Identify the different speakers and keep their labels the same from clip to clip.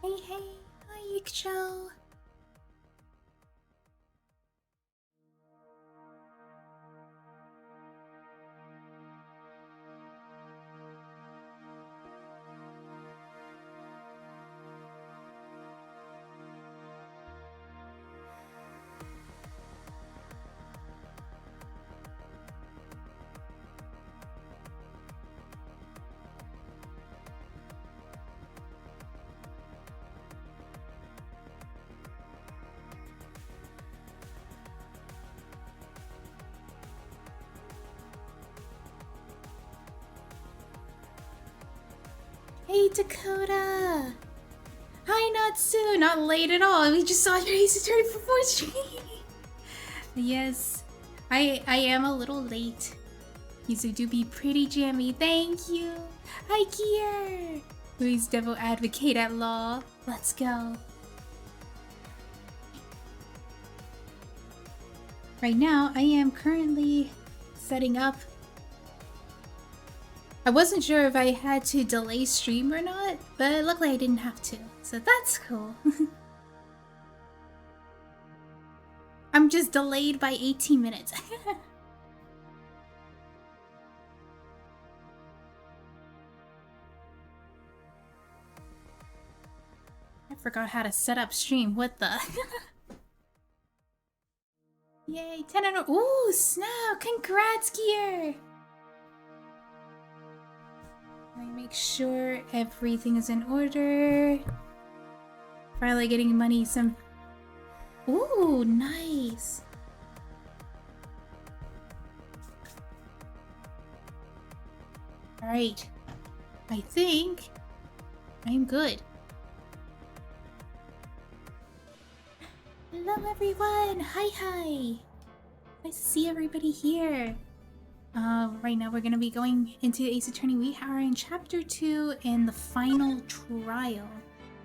Speaker 1: Hey, hey, hi, Yikcho. Hey, Dakota. Hi, Natsu. Not late at all. We just saw your Ace Attorney for 4th Street. Yes, I am a little late. These do be pretty jammy. Thank you. Hi, Kier. Who's devil advocate at law? Let's go. Right now, I am currently setting up. I wasn't sure if I had to delay stream or not, but luckily I didn't have to, so that's cool. I'm just delayed by 18 minutes. I forgot how to set up stream, what the? Yay, 10 out of— ooh, snap! Congrats, Gear! Let me make sure everything is in order. Finally getting money some— ooh, nice! Alright. I think I'm good. Hello everyone! Hi hi! Nice to see everybody here. Right now we're gonna be going into Ace Attorney. We are in Chapter 2 in the final trial.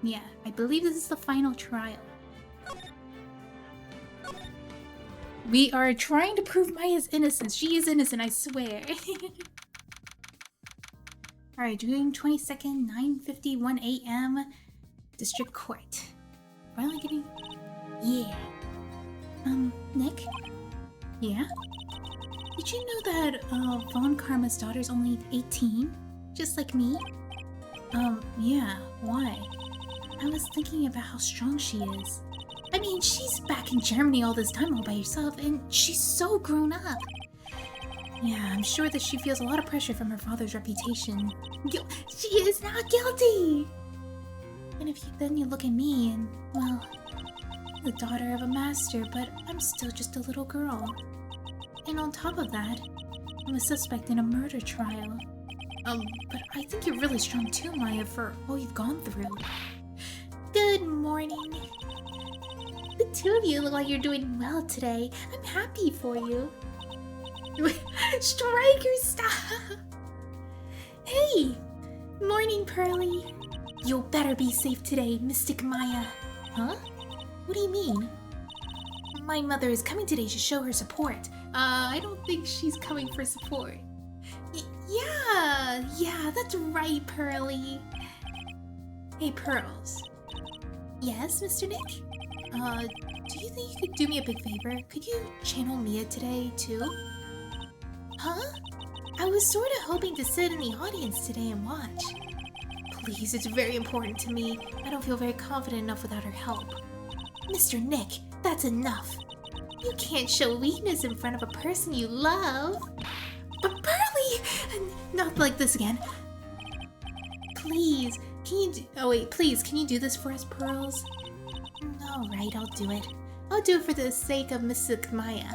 Speaker 1: Yeah, I believe this is the final trial. We are trying to prove Maya's innocence. She is innocent, I swear. Alright, June 22nd, 9:51 a.m. District Court. Finally getting— yeah. Nick? Yeah? Did you know that, Von Karma's daughter's only 18? Just like me? Yeah, why? I was thinking about how strong she is. I mean, she's back in Germany all this time all by herself, and she's so grown up. Yeah, I'm sure that she feels a lot of pressure from her father's reputation. She is not guilty! And then you look at me and, well, I'm the daughter of a master, but I'm still just a little girl. And on top of that, I'm a suspect in a murder trial. But I think you're really strong too, Maya, for all you've gone through. Good morning. The two of you look like you're doing well today. I'm happy for you. Striker, stop! Hey! Morning, Pearly. You'll better be safe today, Mystic Maya. Huh? What do you mean? My mother is coming today to show her support. I don't think she's coming for support. Yeah, that's right, Pearly. Hey, Pearls. Yes, Mr. Nick? Do you think you could do me a big favor? Could you channel Mia today, too? Huh? I was sorta hoping to sit in the audience today and watch. Please, it's very important to me. I don't feel very confident enough without her help. Mr. Nick, that's enough. You can't show weakness in front of a person you love. But Pearly! Not like this again. Please, can you do this for us, Pearls? Alright, I'll do it. I'll do it for the sake of Mystic Maya.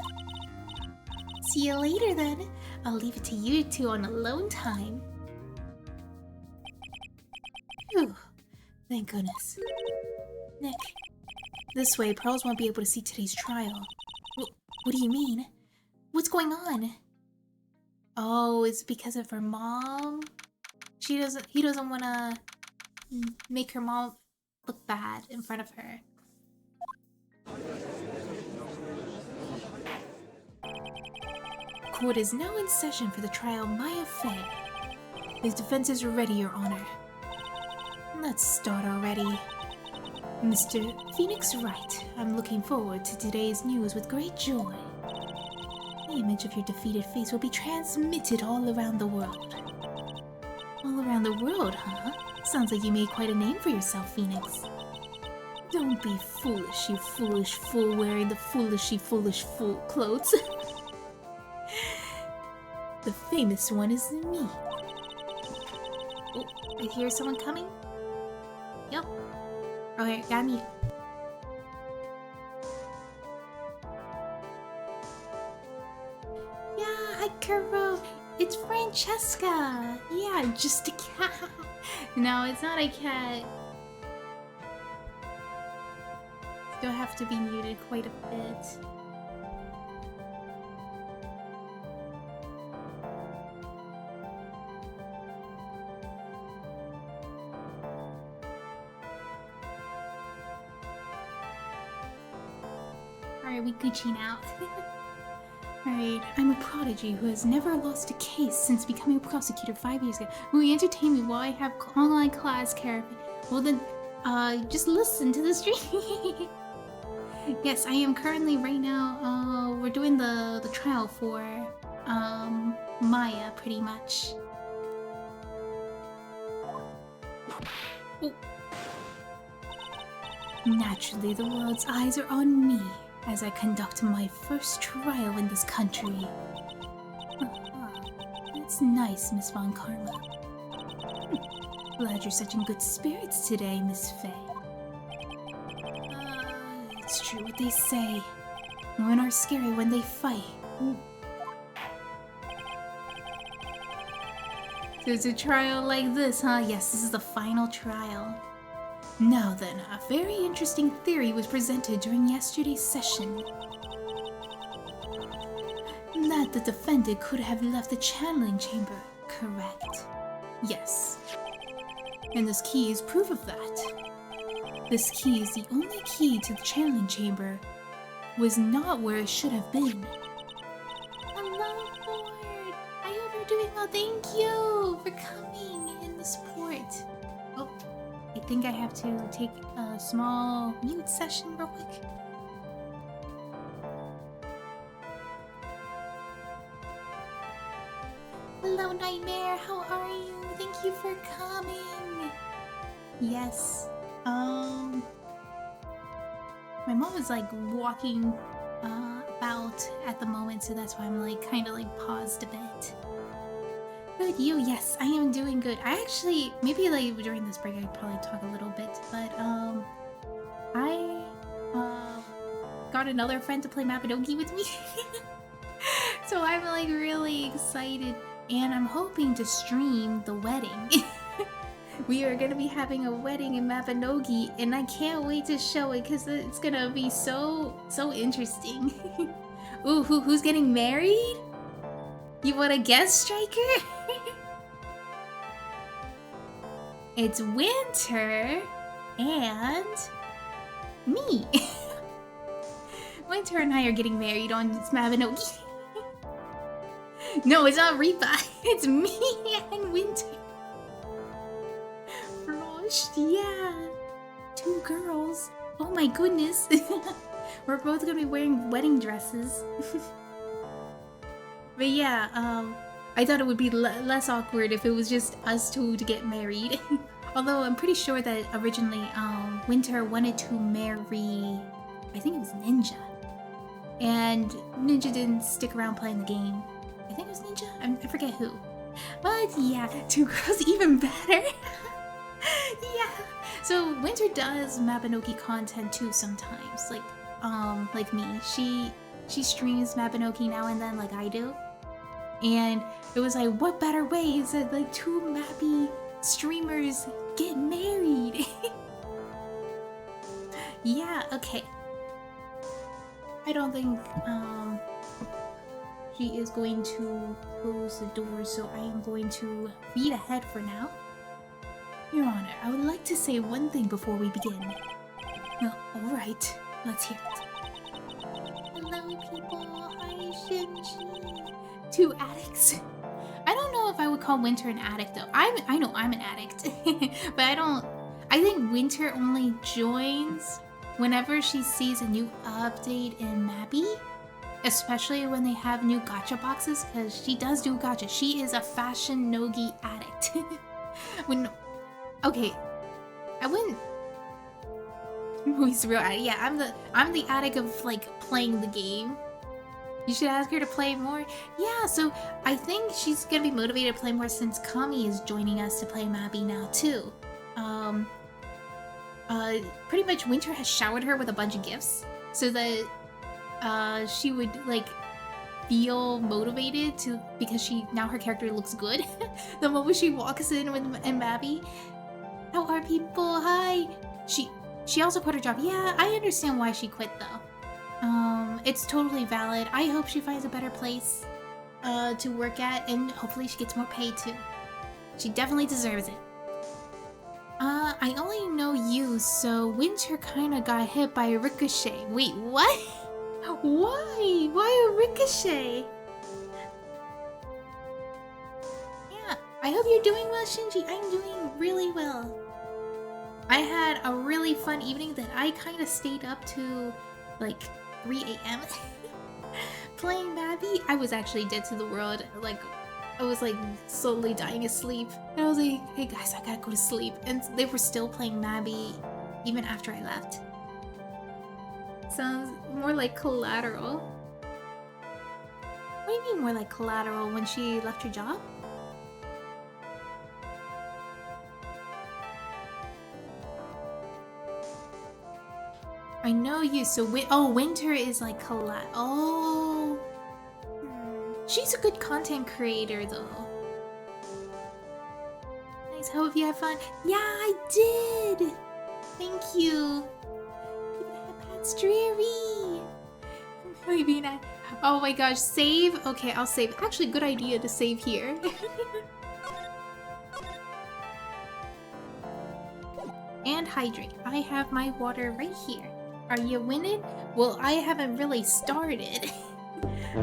Speaker 1: See you later then. I'll leave it to you two on alone time. Phew. Thank goodness. Nick, this way Pearls won't be able to see today's trial. What do you mean? What's going on? Oh, it's because of her mom? He doesn't wanna make her mom look bad in front of her. Court is now in session for the trial Maya Fey. His defenses are ready, Your Honor. Let's start already. Mr. Phoenix Wright, I'm looking forward to today's news with great joy. The image of your defeated face will be transmitted all around the world. All around the world, huh? Sounds like you made quite a name for yourself, Phoenix. Don't be foolish, you foolish fool wearing the foolish fool clothes. The famous one is me. Oh, I hear someone coming. Yep. Okay, got me. Yeah, hi Kuro. It's Francesca. Yeah, just a cat. No, it's not a cat. Still have to be muted quite a bit. Alright, we Gucci now. Alright, I'm a prodigy who has never lost a case since becoming a prosecutor 5 years ago. Will you entertain me while I have online class, Karen? Well then, just listen to the stream. Yes, I am currently right now, we're doing the trial for, Maya, pretty much. Oh. Naturally, the world's eyes are on me as I conduct my first trial in this country. That's nice, Miss Von Karma. Glad you're such in good spirits today, Miss Faye. It's true what they say. Women are scary when they fight. There's a trial like this, huh? Yes, this is the final trial. Now then, a very interesting theory was presented during yesterday's session. That the defendant could have left the channeling chamber, correct? Yes. And this key is proof of that. This key is the only key to the channeling chamber. Was not where it should have been. Hello, Ford! I hope you're doing well. Thank you for coming in the support. Oh, I think I have to take a small mute session real quick. Hello, Nightmare. How are you? Thank you for coming. Yes. My mom is like walking about at the moment, so that's why I'm like kind of like paused a bit. Good, you? Yes, I am doing good. I actually maybe like during this break I'd probably talk a little bit, but I got another friend to play Mappadogi with me, so I'm like really excited, and I'm hoping to stream the wedding. We are gonna be having a wedding in Mapinogi, and I can't wait to show it because it's gonna be so interesting. Ooh, who's getting married? You wanna guess, Striker? It's Winter and me. Winter and I are getting married on Mapinogi. No, it's not Reaper. It's me and Winter. Yeah, 2 girls. Oh my goodness. We're both gonna be wearing wedding dresses. But yeah, I thought it would be less awkward if it was just us two to get married. Although I'm pretty sure that originally Winter wanted to marry, I think it was Ninja, and Ninja didn't stick around playing the game. I think it was Ninja, I forget who. But yeah, 2 girls, even better. Yeah, so Winter does Mabinogi content too sometimes, like me. She streams Mabinogi now and then like I do. And it was like, what better way is that like 2 Mappy streamers get married? Yeah, okay. I don't think she is going to close the door, so I am going to read ahead for now. Your Honor, I would like to say one thing before we begin. Alright, let's hear it. Hello, people. Hi, Shinji. 2 addicts. I don't know if I would call Winter an addict, though. I know I'm an addict. But I I think Winter only joins whenever she sees a new update in Mappy. Especially when they have new gacha boxes, because she does do gacha. She is a fashion nogi addict. Okay, I wouldn't. Who's real addict? Yeah, I'm the addict of like playing the game. You should ask her to play more. Yeah, so I think she's gonna be motivated to play more since Kami is joining us to play Mappy now too. Pretty much Winter has showered her with a bunch of gifts so that she would like feel motivated to, because now her character looks good the moment she walks in with Mappy. How are people? Hi. She also quit her job. Yeah, I understand why she quit though. It's totally valid. I hope she finds a better place to work at, and hopefully she gets more pay too. She definitely deserves it. I only know you, so Winter kinda got hit by a ricochet. Wait, what? Why? Why a ricochet? Yeah, I hope you're doing well, Shinji. I'm doing really well. I had a really fun evening that I kind of stayed up to like 3 a.m. playing Mappy. I was actually dead to the world. Like, I was like slowly dying asleep. And I was like, hey guys, I gotta go to sleep. And they were still playing Mappy even after I left. Sounds more like Collateral. What do you mean more like Collateral? When she left her job? I know you, so Winter is like Oh. She's a good content creator though. Nice, hope you had fun. Yeah, I did! Thank you. That's dreary. Maybe not. Oh my gosh, save? Okay, I'll save. Actually, good idea to save here. And hydrate. I have my water right here. Are you winning? Well, I haven't really started.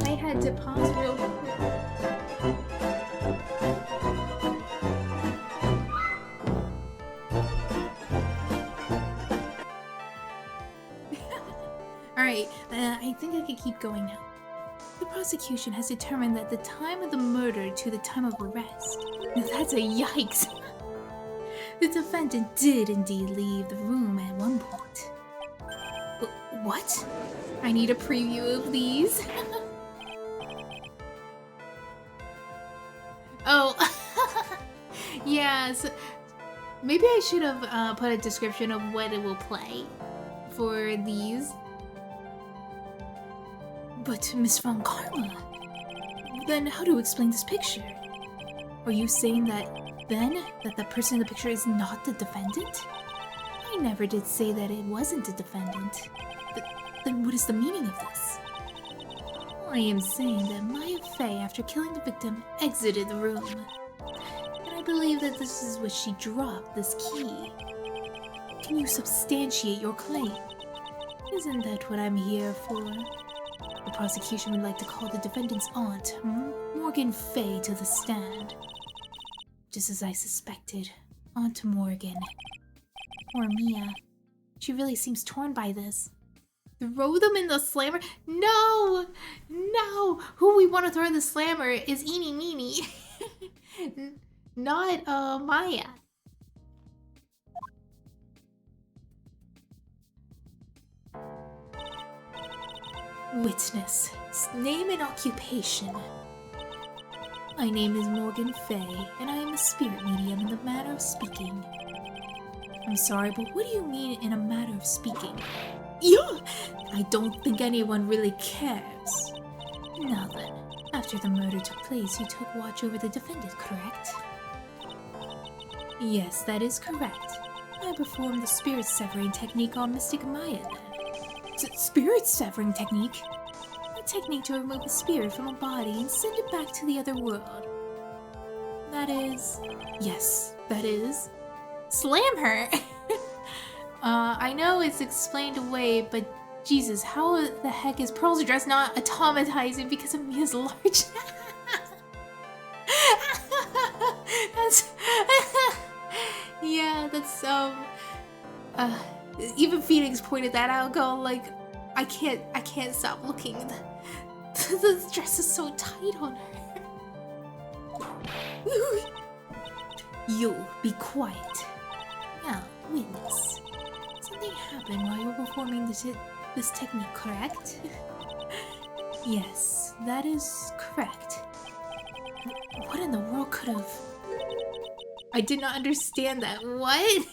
Speaker 1: I had to pause real quick. Alright, I think I can keep going now. The prosecution has determined that the time of the murder to the time of arrest. Now that's a yikes! The defendant did indeed leave the room at one point. What? I need a preview of these. Oh, yeah, so maybe I should have put a description of what it will play for these. But Miss Von Karma, then how to explain this picture? Are you saying that the person in the picture is not the defendant? I never did say that it wasn't the defendant. Then what is the meaning of this? I am saying that Maya Fey, after killing the victim, exited the room. And I believe that this is what she dropped, this key. Can you substantiate your claim? Isn't that what I'm here for? The prosecution would like to call the defendant's aunt, Morgan Fey, to the stand. Just as I suspected, Aunt Morgan. Or Mia. She really seems torn by this. Throw them in the slammer? No! No! Who we want to throw in the slammer is Eenie Meenie. Not, Maya. Witness. Name and occupation. My name is Morgan Fey, and I am a spirit medium in the matter of speaking. I'm sorry, but what do you mean in a matter of speaking? Yeah, I don't think anyone really cares. Now then, after the murder took place, you took watch over the defendant, correct? Yes, that is correct. I performed the spirit severing technique on Mystic Maya then. Spirit severing technique? A technique to remove a spirit from a body and send it back to the other world. That is... Yes, that is... Slam her! I know it's explained away, but Jesus, how the heck is Pearl's dress not automatizing because of Mia's large? That's... Yeah, that's, Uh, Even Phoenix pointed that out, going like, I can't stop looking. The dress is so tight on her. You be quiet. Now, witness. Something happened while you were performing this technique, correct? Yes, that is correct. What in the world could have... I did not understand that. What?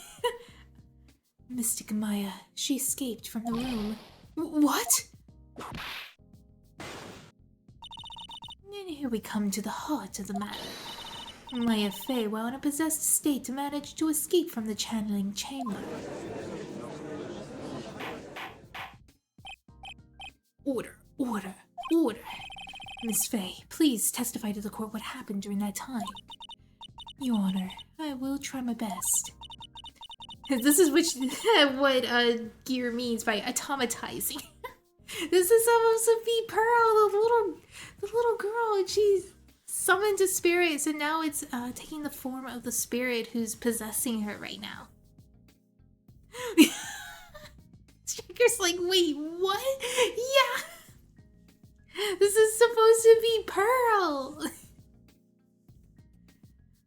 Speaker 1: Mystic Maya, she escaped from the room. What? And here we come to the heart of the matter. Maya Fey, while in a possessed state, managed to escape from the channeling chamber. Order, order, order. Miss Fey, please testify to the court what happened during that time. Your Honor, I will try my best. This is what Gear means by automatizing. This is supposed to be Pearl, the little girl, and she's summoned a spirit, so now it's taking the form of the spirit who's possessing her right now. Striker's like, wait, what? Yeah! This is supposed to be Pearl!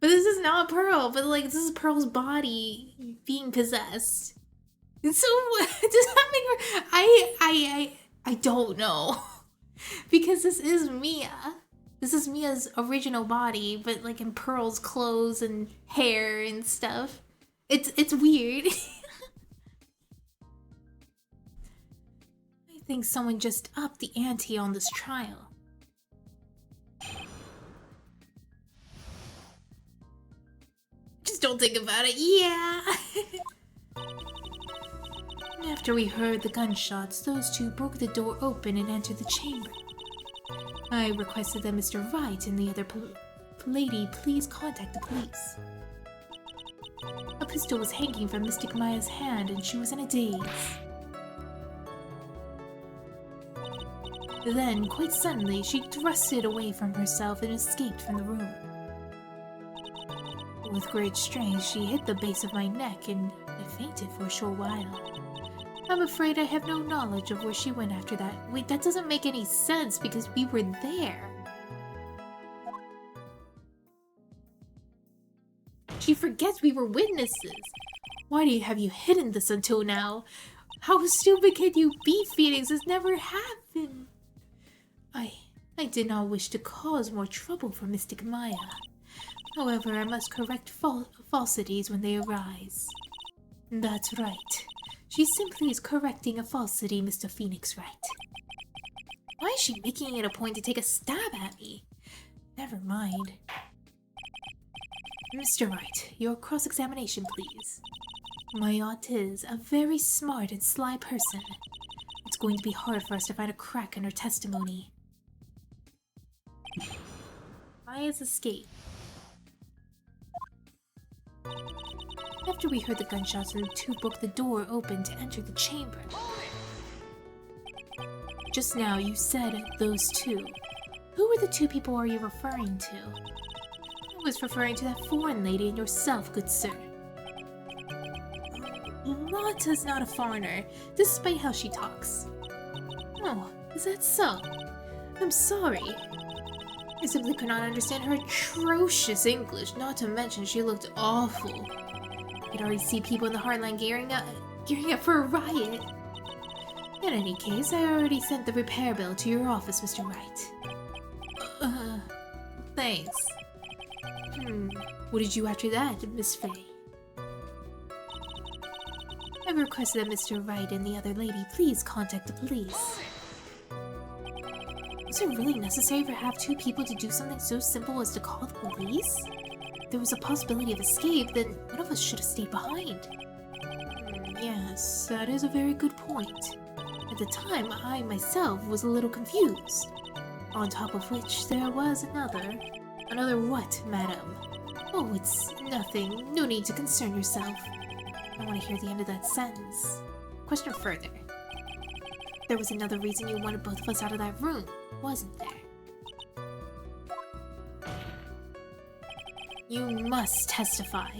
Speaker 1: But this is not Pearl, but like, this is Pearl's body being possessed. And so, what does that make her? I don't know. Because this is Mia. This is Mia's original body, but like in Pearl's clothes and hair and stuff. It's weird. I think someone just upped the ante on this trial. Just don't think about it, yeah! After we heard the gunshots, those two broke the door open and entered the chamber. I requested that Mr. Wright and the other lady please contact the police. A pistol was hanging from Mystic Maya's hand and she was in a daze. Then, quite suddenly, she thrust it away from herself and escaped from the room. With great strength, she hit the base of my neck and I fainted for a short while. I'm afraid I have no knowledge of where she went after that. Wait, that doesn't make any sense because we were there. She forgets we were witnesses. Why have you hidden this until now? How stupid can you be, Phoenix? This never happened. I did not wish to cause more trouble for Mystic Maya. However, I must correct falsities when they arise. That's right. She simply is correcting a falsity, Mr. Phoenix Wright. Why is she making it a point to take a stab at me? Never mind. Mr. Wright, your cross-examination, please. My aunt is a very smart and sly person. It's going to be hard for us to find a crack in her testimony. Maya's escape. After we heard the gunshots, the two broke the door open to enter the chamber. Just now, you said those two. Who were the two people are you referring to? I was referring to that foreign lady and yourself, good sir. Mata's not a foreigner, despite how she talks. Oh, is that so? I'm sorry. I simply could not understand her atrocious English, not to mention she looked awful. I could already see people in the Heartland gearing up for a riot. In any case, I already sent the repair bill to your office, Mr. Wright. Thanks. What did you after that, Miss Fey? I requested that Mr. Wright and the other lady please contact the police. Was it really necessary to have two people to do something so simple as to call the police? If there was a possibility of escape, then one of us should have stayed behind. Yes, that is a very good point. At the time, I myself was a little confused. On top of which, there was another. Another what, madam? Oh, it's nothing. No need to concern yourself. I want to hear the end of that sentence. Question further. There was another reason you wanted both of us out of that room, wasn't there? You must testify.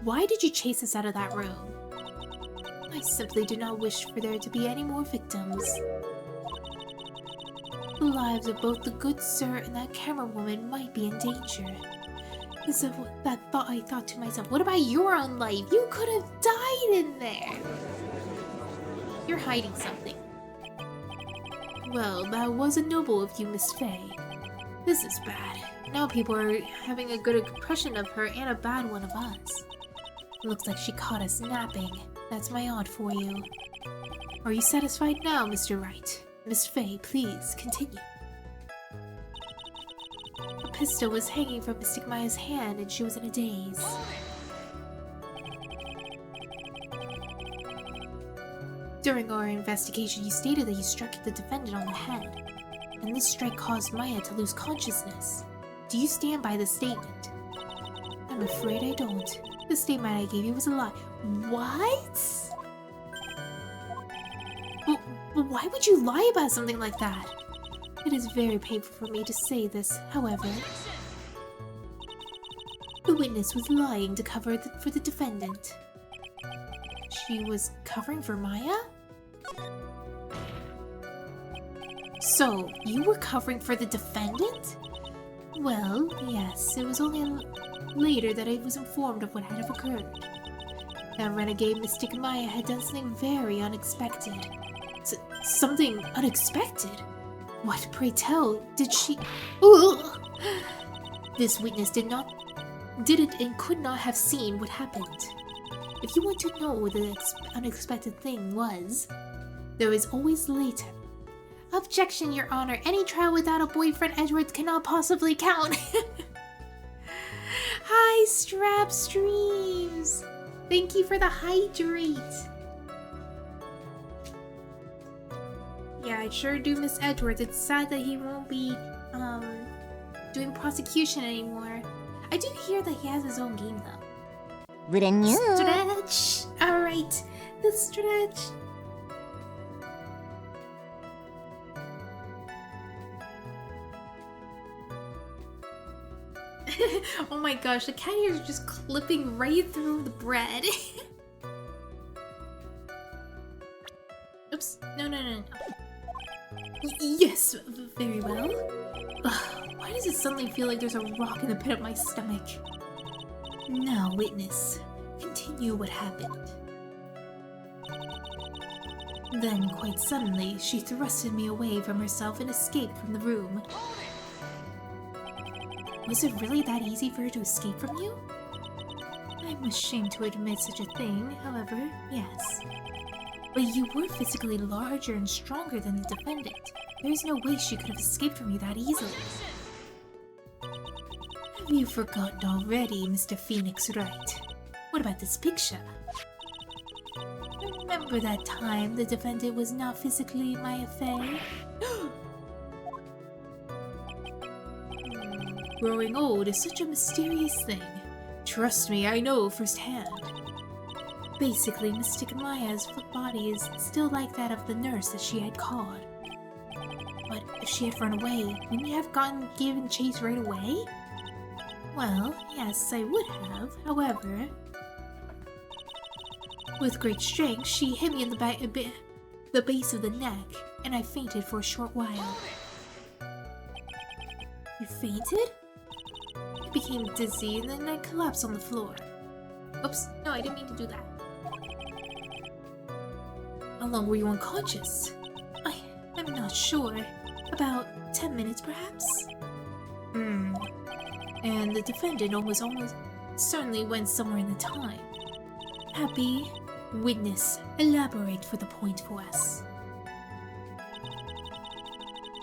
Speaker 1: Why did you chase us out of that room? I simply do not wish for there to be any more victims. The lives of both the good sir and that camera woman might be in danger. As of that thought, I thought to myself, what about your own life? You could have died in there! You're hiding something. Well, that wasn't noble of you, Miss Faye. This is bad. Now people are having a good impression of her and a bad one of us. Looks like she caught us napping. That's my odd for you. Are you satisfied now, Mr. Wright? Miss Faye, please, continue. A pistol was hanging from Mystic Maya's hand and she was in a daze. During our investigation, you stated that you struck the defendant on the head, and this strike caused Maya to lose consciousness. Do you stand by this statement? I'm afraid I don't. The statement I gave you was a lie. What? But why would you lie about something like that? It is very painful for me to say this, however. The witness was lying to cover for the defendant. She was covering for Maya? So, you were covering for the defendant? Well, yes, it was only later that I was informed of what had occurred. That renegade Mystic Maya had done something very unexpected. Something unexpected? What, pray tell, did she— Ugh! This witness didn't and could not have seen what happened. If you want to know what the unexpected thing was, there is always later. Objection, Your Honor. Any trial without a boyfriend Edward cannot possibly count. Hi, Strap Streams. Thank you for the hydrate. Yeah, I sure do miss Edward. It's sad that he won't be, doing prosecution anymore. I do hear that he has his own game, though. Stretch! Alright, the stretch. Oh my gosh, the cat ears are just clipping right through the bread. Oops, no. Yes, very well. Ugh, why does it suddenly feel like there's a rock in the pit of my stomach? Now, witness, continue what happened. Then, quite suddenly, she thrusted me away from herself and escaped from the room. Was it really that easy for her to escape from you? I'm ashamed to admit such a thing, however, yes. But you were physically larger and stronger than the defendant. There's no way she could have escaped from you that easily. Have you forgotten already, Mr. Phoenix Wright? What about this picture? Remember that time the defendant was not physically Maya Faye? Growing old is such a mysterious thing. Trust me, I know firsthand. Basically, Mystic Maya's body is still like that of the nurse that she had called. But if she had run away, wouldn't you have given chase right away? Well, yes, I would have, however. With great strength, she hit me in the base of the neck, and I fainted for a short while. You fainted? I became dizzy, and then I collapsed on the floor. Oops, no, I didn't mean to do that. How long were you unconscious? I'm not sure. About 10 minutes, perhaps? And the defendant almost certainly went somewhere in the time. Happy? Witness, elaborate for the point for us.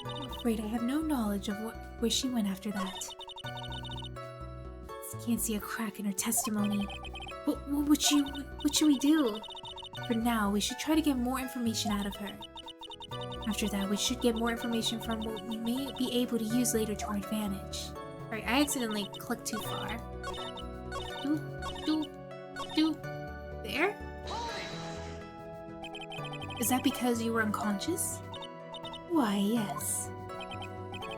Speaker 1: I'm afraid I have no knowledge of where she went after that. Can't see a crack in her testimony. What should we do? For now, we should try to get more information out of her. After that, we should get more information from what we may be able to use later to our advantage. Alright, I accidentally clicked too far. There? Is that because you were unconscious? Why, yes.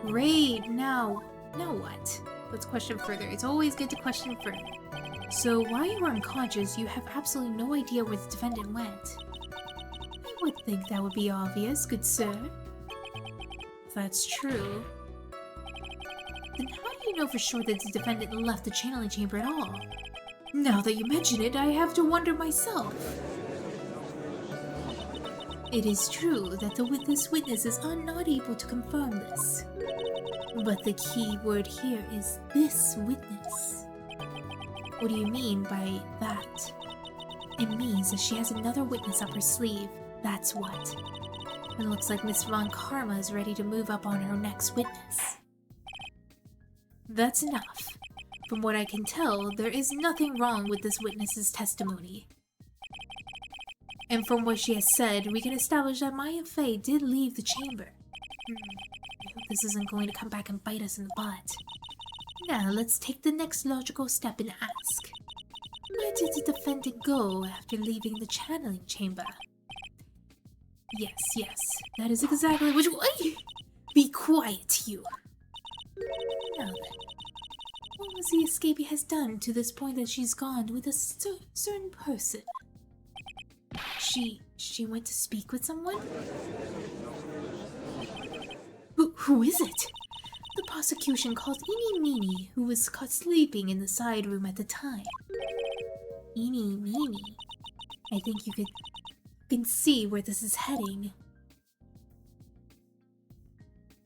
Speaker 1: Great, now what? Let's question further. It's always good to question further. So while you were unconscious, you have absolutely no idea where the defendant went. I would think that would be obvious, good sir. If that's true, then how do you know for sure that the defendant left the channeling chamber at all? Now that you mention it, I have to wonder myself. It is true that this witness is not able to confirm this. But the key word here is this witness. What do you mean by that? It means that she has another witness up her sleeve, that's what. It looks like Miss Von Karma is ready to move up on her next witness. That's enough. From what I can tell, there is nothing wrong with this witness's testimony. And from what she has said, we can establish that Maya Fey did leave the chamber. I hope this isn't going to come back and bite us in the butt. Now, let's take the next logical step and ask. Where did the defendant go after leaving the channeling chamber? Yes, that is exactly which way. Be quiet, you. Now then, what was the escapee has done to this point that she's gone with a certain person? She went to speak with someone? Who is it? The prosecution calls Eeny Meeny, who was caught sleeping in the side room at the time. Eeny Meeny. I think you can see where this is heading.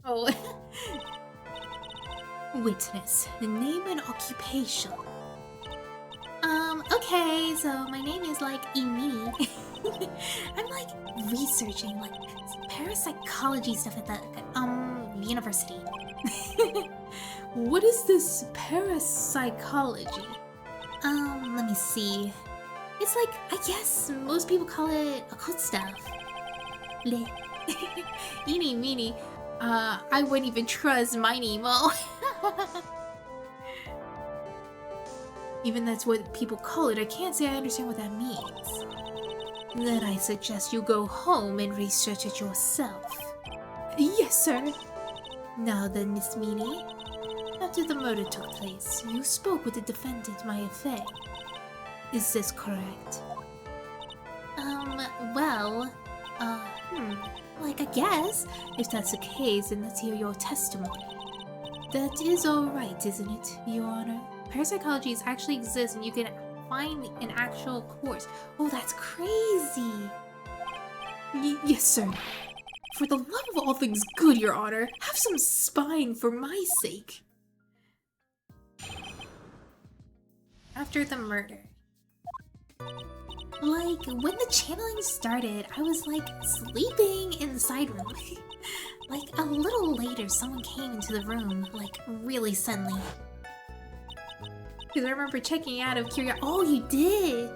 Speaker 1: Oh. Witness, name and occupation. Okay, so my name is like Emini. I'm like researching like parapsychology stuff at the university. What is this parapsychology? Let me see. It's like, I guess most people call it occult stuff. Eeny meeny. I wouldn't even trust my Nemo. Even that's what people call it, I can't say I understand what that means. Then I suggest you go home and research it yourself. Yes, sir. Now then, Miss Meanie. After the murder took place, you spoke with the defendant, Maya Fey. Is this correct? Like, I guess. If that's the case, then let's hear your testimony. That is alright, isn't it, Your Honor? Parapsychology actually exists and you can find an actual course. Oh, that's crazy! Yes, sir. For the love of all things good, Your Honor, have some spine for my sake. After the murder. Like, when the channeling started, I was like sleeping in the side room. Like, a little later, someone came into the room, like, really suddenly. Because I remember checking out of curiosity. Oh, you did?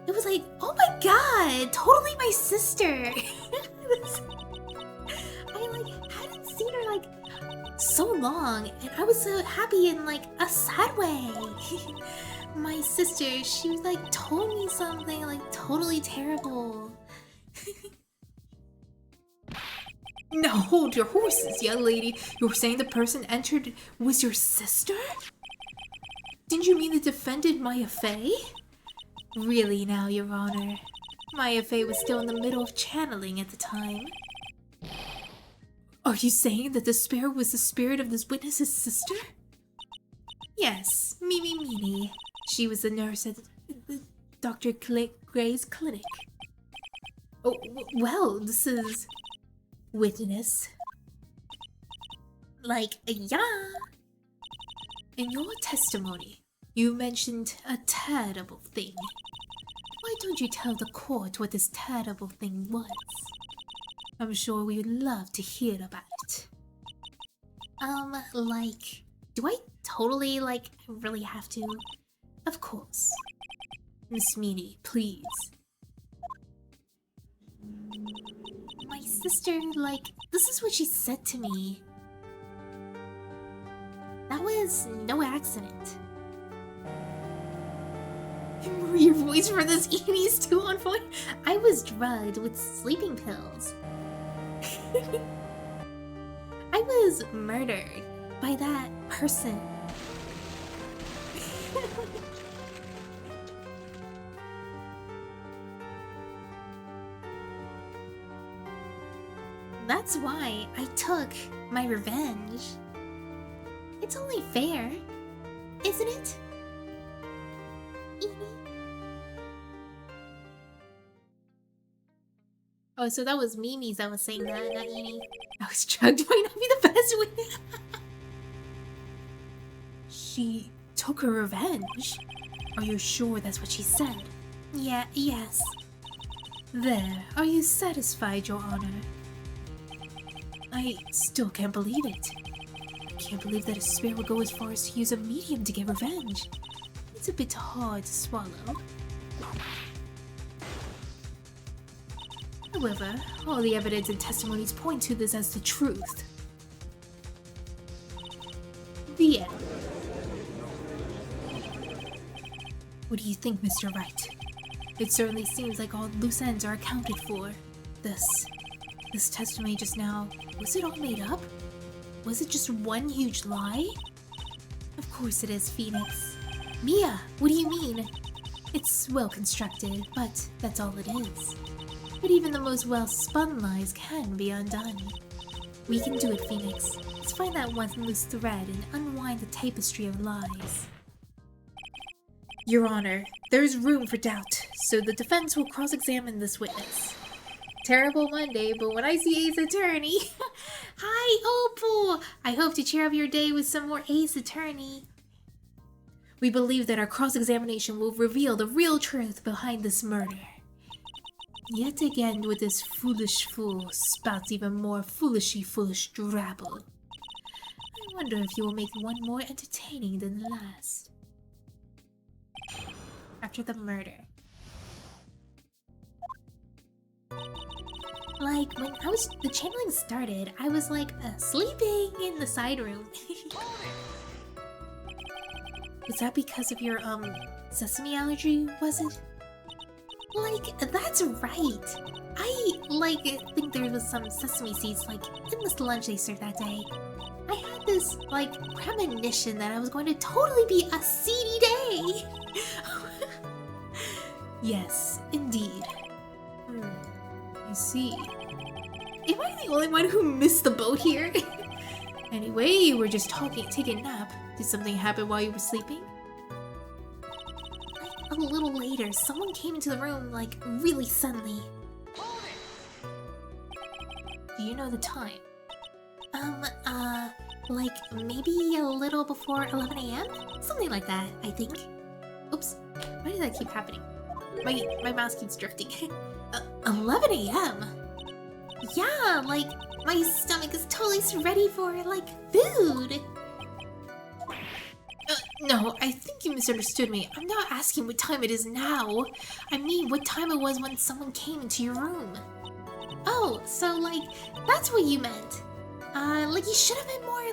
Speaker 1: It was like, oh my god, totally my sister. I like hadn't seen her like so long, and I was so happy in like a sad way. My sister, she was like told me something like totally terrible. Now hold your horses, young lady. You were saying the person entered was your sister? Didn't you mean the defendant Maya Fey? Really now, Your Honor. Maya Fey was still in the middle of channeling at the time. Are you saying that the spirit was the spirit of this witness's sister? Yes, Mimi Mini. She was the nurse at Dr. Gray's clinic. Oh, well, this is... witness. Like, yeah. In your testimony, you mentioned a terrible thing. Why don't you tell the court what this terrible thing was? I'm sure we would love to hear about it. Like, do I totally, like, really have to? Of course. Miss Meanie, please. My sister, like, this is what she said to me. That was no accident. Your voice for this Eevee's too on point. I was drugged with sleeping pills. I was murdered by that person. That's why I took my revenge. It's only fair, isn't it? Oh, so that was Mimi's that was saying that, not Eni. I was drugged might not be the best way. She took her revenge? Are you sure that's what she said? Yes. There, are you satisfied, Your Honor? I still can't believe it. I can't believe that a spirit would go as far as to use a medium to get revenge. It's a bit hard to swallow. However, all the evidence and testimonies point to this as the truth. The end. What do you think, Mr. Wright? It certainly seems like all loose ends are accounted for. This testimony just now, was it all made up? Was it just one huge lie? Of course it is, Phoenix. Mia, what do you mean? It's well constructed, but that's all it is. But even the most well-spun lies can be undone. We can do it, Phoenix. Let's find that one loose thread and unwind the tapestry of lies. Your Honor, there is room for doubt, so the defense will cross-examine this witness. Terrible Monday, but when I see Ace Attorney... Hi, Opal! I hope to cheer up your day with some more Ace Attorney. We believe that our cross-examination will reveal the real truth behind this murder. Yet again with this foolish fool spouts even more foolishly foolish drabble. I wonder if you will make one more entertaining than the last. After the murder. Like, when the channeling started, I was like, sleeping in the side room. Was that because of your, sesame allergy, was it? Like, that's right. I, think there was some sesame seeds, in this lunch they served that day. I had this, premonition that I was going to totally be a seedy day. Yes, indeed. I see. Am I the only one who missed the boat here? Anyway, you were just taking a nap. Did something happen while you were sleeping? A little later, someone came into the room, really suddenly. Do you know the time? Maybe a little before 11 AM? Something like that, I think. Oops, why did that keep happening? My mouse keeps drifting. 11 AM? Yeah, my stomach is totally ready for, food. No, I think you misunderstood me. I'm not asking what time it is now. I mean what time it was when someone came into your room. Oh, so, that's what you meant. You should have been more,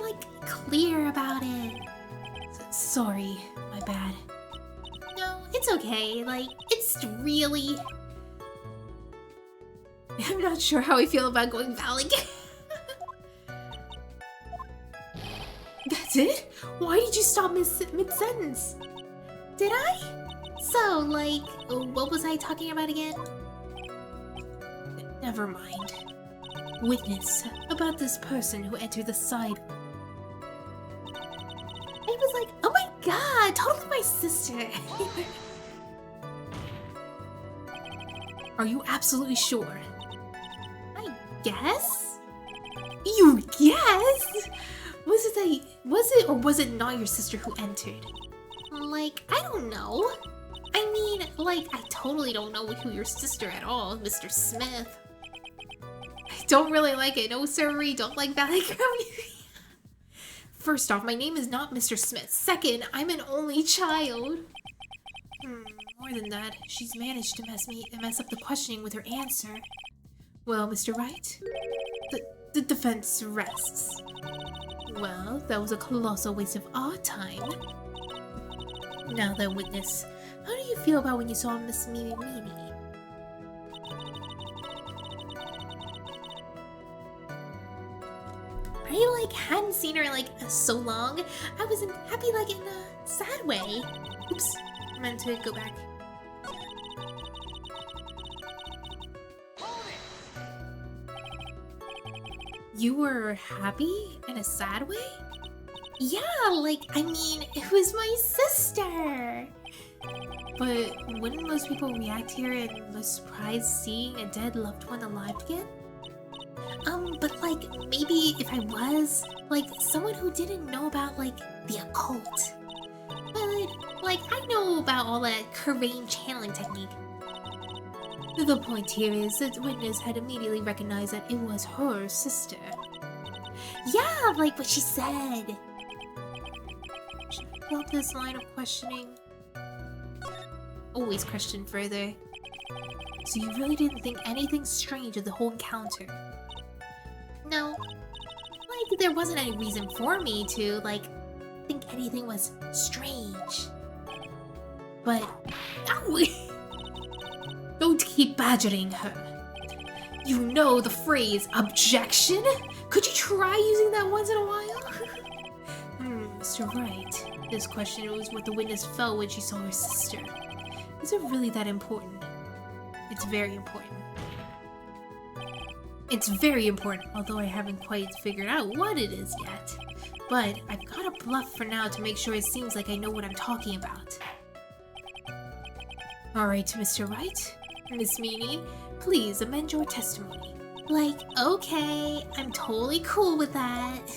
Speaker 1: clear about it. Sorry, my bad. No, it's okay. It's really... I'm not sure how I feel about going Val again. That's it? Why did you stop mid-sentence? Did I? So, what was I talking about again? Never mind. Witness about this person who entered the side. I was like, oh my god, totally my sister. Are you absolutely sure? I guess? You guess? Was it or was it not your sister who entered? I don't know. I mean, I totally don't know who your sister at all, Mr. Smith. I don't really like it. No, sorry, don't like that. First off, my name is not Mr. Smith. Second, I'm an only child. More than that, she's managed to mess up the questioning with her answer. Well, Mr. Wright, the defense rests. Well, that was a colossal waste of our time. Now then, witness, how do you feel about when you saw Miss Mimi? I hadn't seen her so long. I wasn't happy in a sad way. Oops, I meant to go back. You were happy in a sad way? Yeah, like, I mean, it was my sister! But wouldn't most people react here and was surprised seeing a dead loved one alive again? But like, maybe if I was, like, someone who didn't know about, like, the occult. But, like, I know about all that Karain channeling technique. The point here is that the witness had immediately recognized that it was her sister. Yeah, like what she said. Should I pull up this line of questioning? Always question further. So you really didn't think anything strange of the whole encounter? No. Like, there wasn't any reason for me to, like, think anything was strange. But... Ow! Don't keep badgering her. You know the phrase, objection? Could you try using that once in a while? Mr. Wright, this question was what the witness felt when she saw her sister. Is it really that important? It's very important. It's very important, although I haven't quite figured out what it is yet. But I've got a bluff for now to make sure it seems like I know what I'm talking about. Alright, Mr. Wright. Miss Meanie, please amend your testimony. Like, okay, I'm totally cool with that.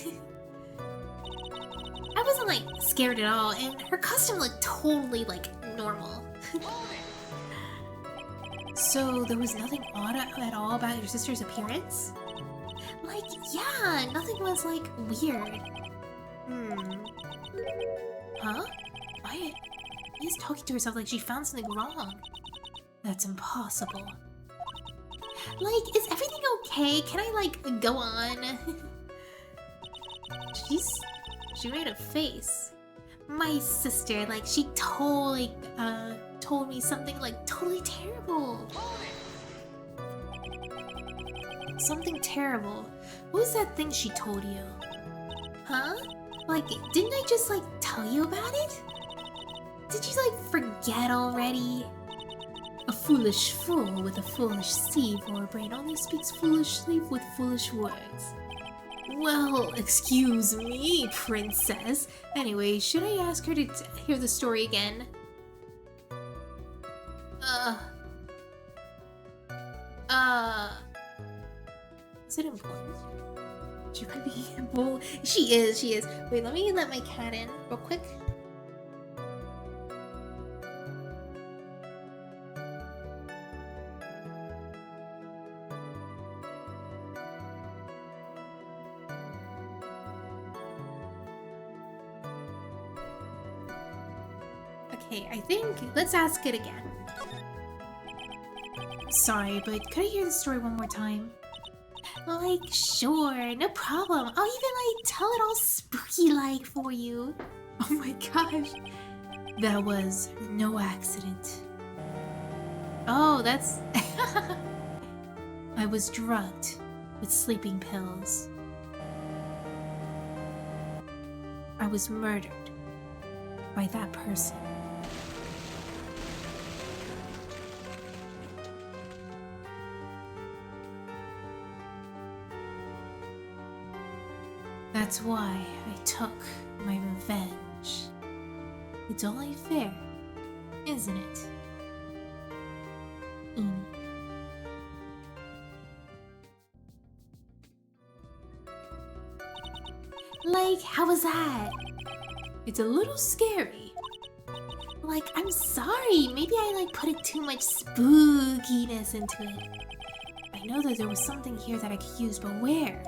Speaker 1: I wasn't, like, scared at all, and her costume looked totally, like, normal. So, there was nothing odd at all about your sister's appearance? Like, yeah, nothing was, like, weird. Huh? Why? She's talking to herself like she found something wrong. That's impossible. Like, is everything okay? Can I, like, go on? She made a face. My sister, like, she totally, told me something, like, totally terrible. Something terrible. What was that thing she told you? Huh? Like, didn't I just, like, tell you about it? Did you, like, forget already? A foolish fool with a foolish seed for a brain only speaks foolishly with foolish words. Well, excuse me, princess. Anyway, should I ask her to hear the story again? Is it important? She might be, well, she is. Wait, let me let my cat in real quick. Okay, I think, let's ask it again. Sorry, but could I hear the story one more time? Like, sure, no problem. I'll even, like, tell it all spooky-like for you. Oh my gosh. That was no accident. Oh, that's... I was drugged with sleeping pills. I was murdered by that person. That's why I took my revenge. It's only fair, isn't it? Like, how was that? It's a little scary. Like, I'm sorry, maybe I, like, put too much spookiness into it. I know that there was something here that I could use, but where?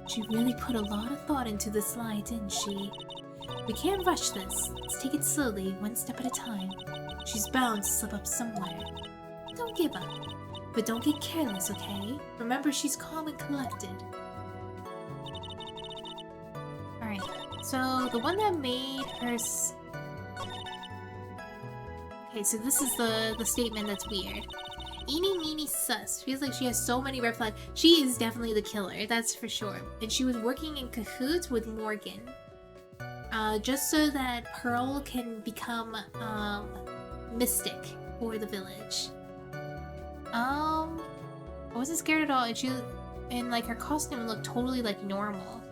Speaker 1: She really put a lot of thought into this lie, didn't she? We can't rush this. Let's take it slowly, one step at a time. She's bound to slip up somewhere. Don't give up. But don't get careless, okay? Remember, she's calm and collected. Alright, so the one that made her... Okay, so this is the statement that's weird. Eeny meeny sus. Feels like she has so many red flags. She is definitely the killer, that's for sure. And she was working in cahoots with Morgan. Just so that Pearl can become, mystic for the village. I wasn't scared at all, and and like her costume looked totally like normal.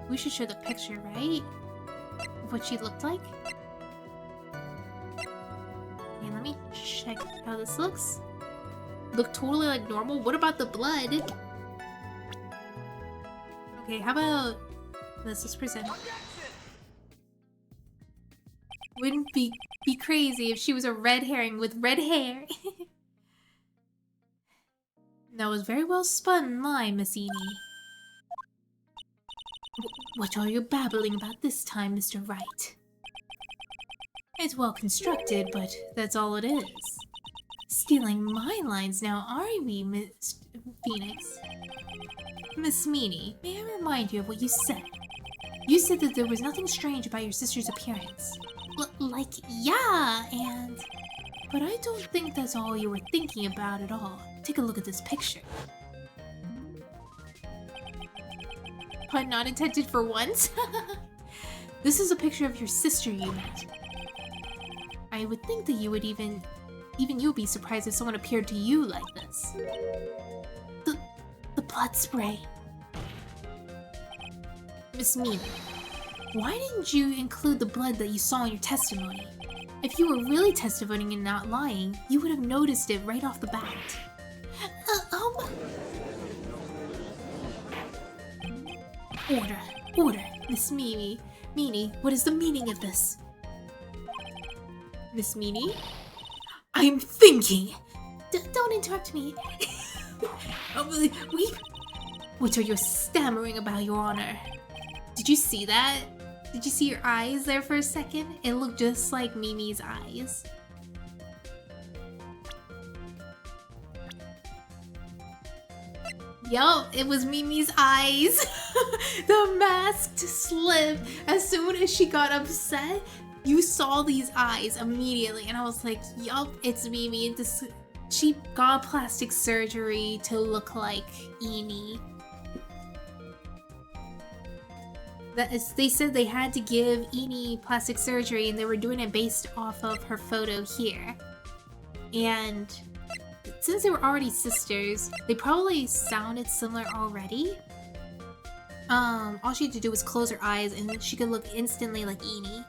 Speaker 1: We should show the picture, right? Of what she looked like. Okay, let me check how this looks. Look totally like normal. What about the blood? Okay, how about this is present. Wouldn't be crazy if she was a red herring with red hair. That was very well spun line, Miss Edie. What are you babbling about this time, Mr. Wright? It's well constructed, but that's all it is. Stealing my lines now, are we, Miss Phoenix? Miss Meanie, may I remind you of what you said? You said that there was nothing strange about your sister's appearance. Like, yeah, and... But I don't think that's all you were thinking about at all. Take a look at this picture. Pun not intended for once. This is a picture of your sister you met. I would think that you would even you would be surprised if someone appeared to you like this. The blood spray. Miss Meanie, why didn't you include the blood that you saw in your testimony? If you were really testifying and not lying, you would have noticed it right off the bat. Order, Miss Meanie, what is the meaning of this? Miss Meanie? I'm thinking! Don't interrupt me. What are you stammering about, Your Honor? Did you see that? Did you see your eyes there for a second? It looked just like Mimi's eyes. Yup, it was Mimi's eyes. The masked slip. As soon as she got upset, you saw these eyes immediately, and I was like, yup, it's Mimi. She got plastic surgery to look like Eni. They said they had to give Eni plastic surgery, and they were doing it based off of her photo here. And since they were already sisters, they probably sounded similar already. All she had to do was close her eyes, and she could look instantly like Eni.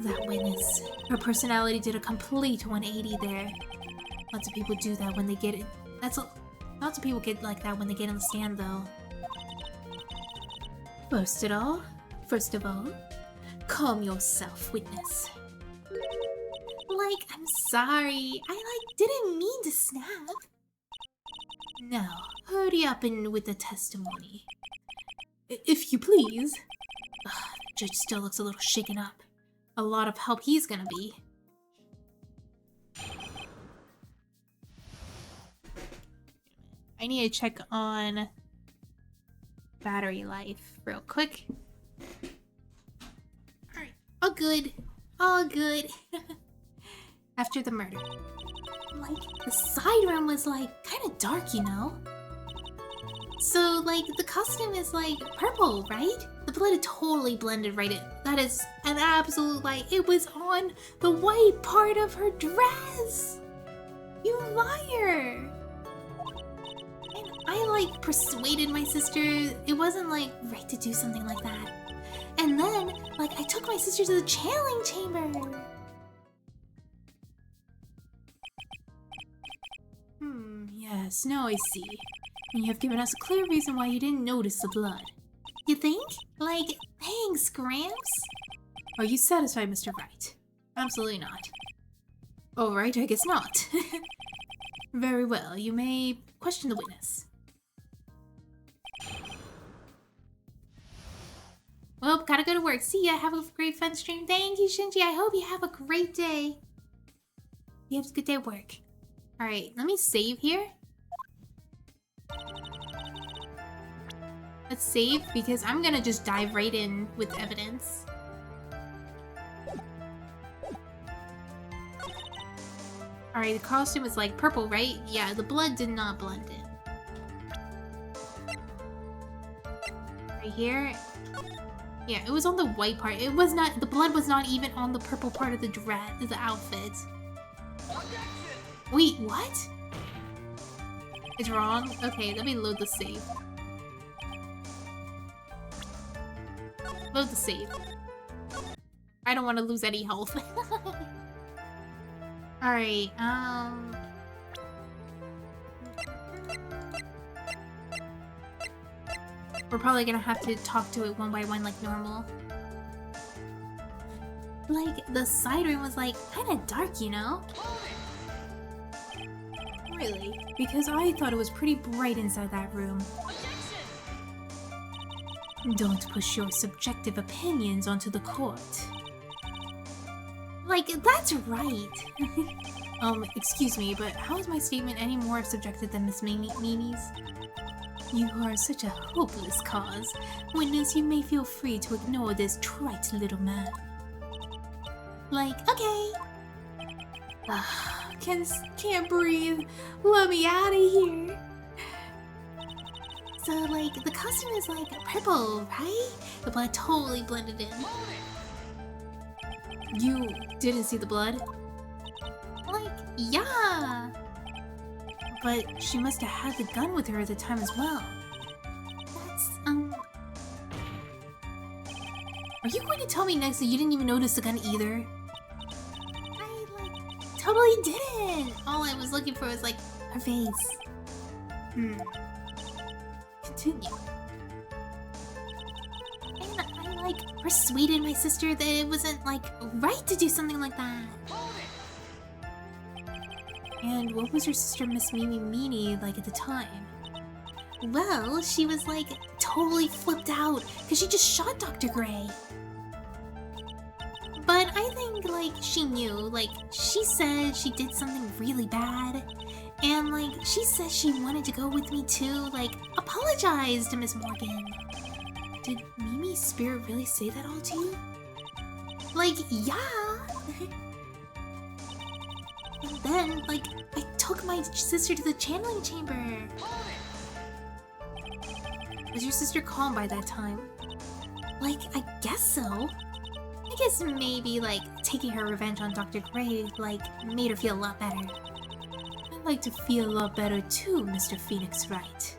Speaker 1: That witness. Her personality did a complete 180 there. Lots of people do that when they get it. Lots of people get like that when they get on the stand, though. First of all, calm yourself, witness. I'm sorry. I, didn't mean to snap. Now, hurry up and with the testimony. If you please. Judge still looks a little shaken up. A lot of help he's gonna be. I need to check on battery life real quick. Alright, all good. After the murder. The side room was, kind of dark, you know? So, the costume is, purple, right? The blood had totally blended right in. That is an absolute, it was on the white part of her dress! You liar! And I, persuaded my sister it wasn't, right to do something like that. And then, I took my sister to the channeling chamber! Yes, now I see. And you have given us a clear reason why you didn't notice the blood. You think? Thanks, Gramps? Are you satisfied, Mr. Wright? Absolutely not. Alright, I guess not. Very well, you may question the witness. Well, gotta go to work. See ya, have a great fun stream. Thank you, Shinji. I hope you have a great day. You have a good day at work. Alright, let me save here. Let's save, because I'm gonna just dive right in with evidence. Alright, the costume is purple, right? Yeah, the blood did not blend in. Right here. Yeah, it was on the white part. It was not, the blood was not even on the purple part of the dress, the outfit. Wait, what? It's wrong? Okay, let me load the save. Load the save. I don't want to lose any health. Alright, we're probably gonna have to talk to it one by one like normal. Like, the side room was like, kinda dark, you know? Really? Because I thought it was pretty bright inside that room. Don't push your subjective opinions onto the court. Like, that's right. Excuse me, but how is my statement any more subjective than Miss Mimi's? You are such a hopeless cause. Witness, you may feel free to ignore this trite little man. Like, okay. Can't breathe. Let me out of here. So, like, the costume is like purple, right? The blood totally blended in. You didn't see the blood? Like, yeah. But she must have had the gun with her at the time as well. That's, Are you going to tell me next that you didn't even notice the gun either? I, like, totally didn't! All I was looking for was, like, her face. Continue. And I, like, persuaded my sister that it wasn't, like, right to do something like that. And what was your sister Miss Mimi like at the time? Well, she was like totally flipped out because she just shot Dr. Gray. But I think like she knew, like she said she did something really bad. And like she said she wanted to go with me too, like apologize to Miss Morgan. Did Mimi's spirit really say that all to you? Like, yeah. And then, like, I took my sister to the channeling chamber. Was your sister calm by that time? Like, I guess so. I guess maybe, like, taking her revenge on Dr. Gray, like, made her feel a lot better. I'd like to feel a lot better too, Mr. Phoenix Wright.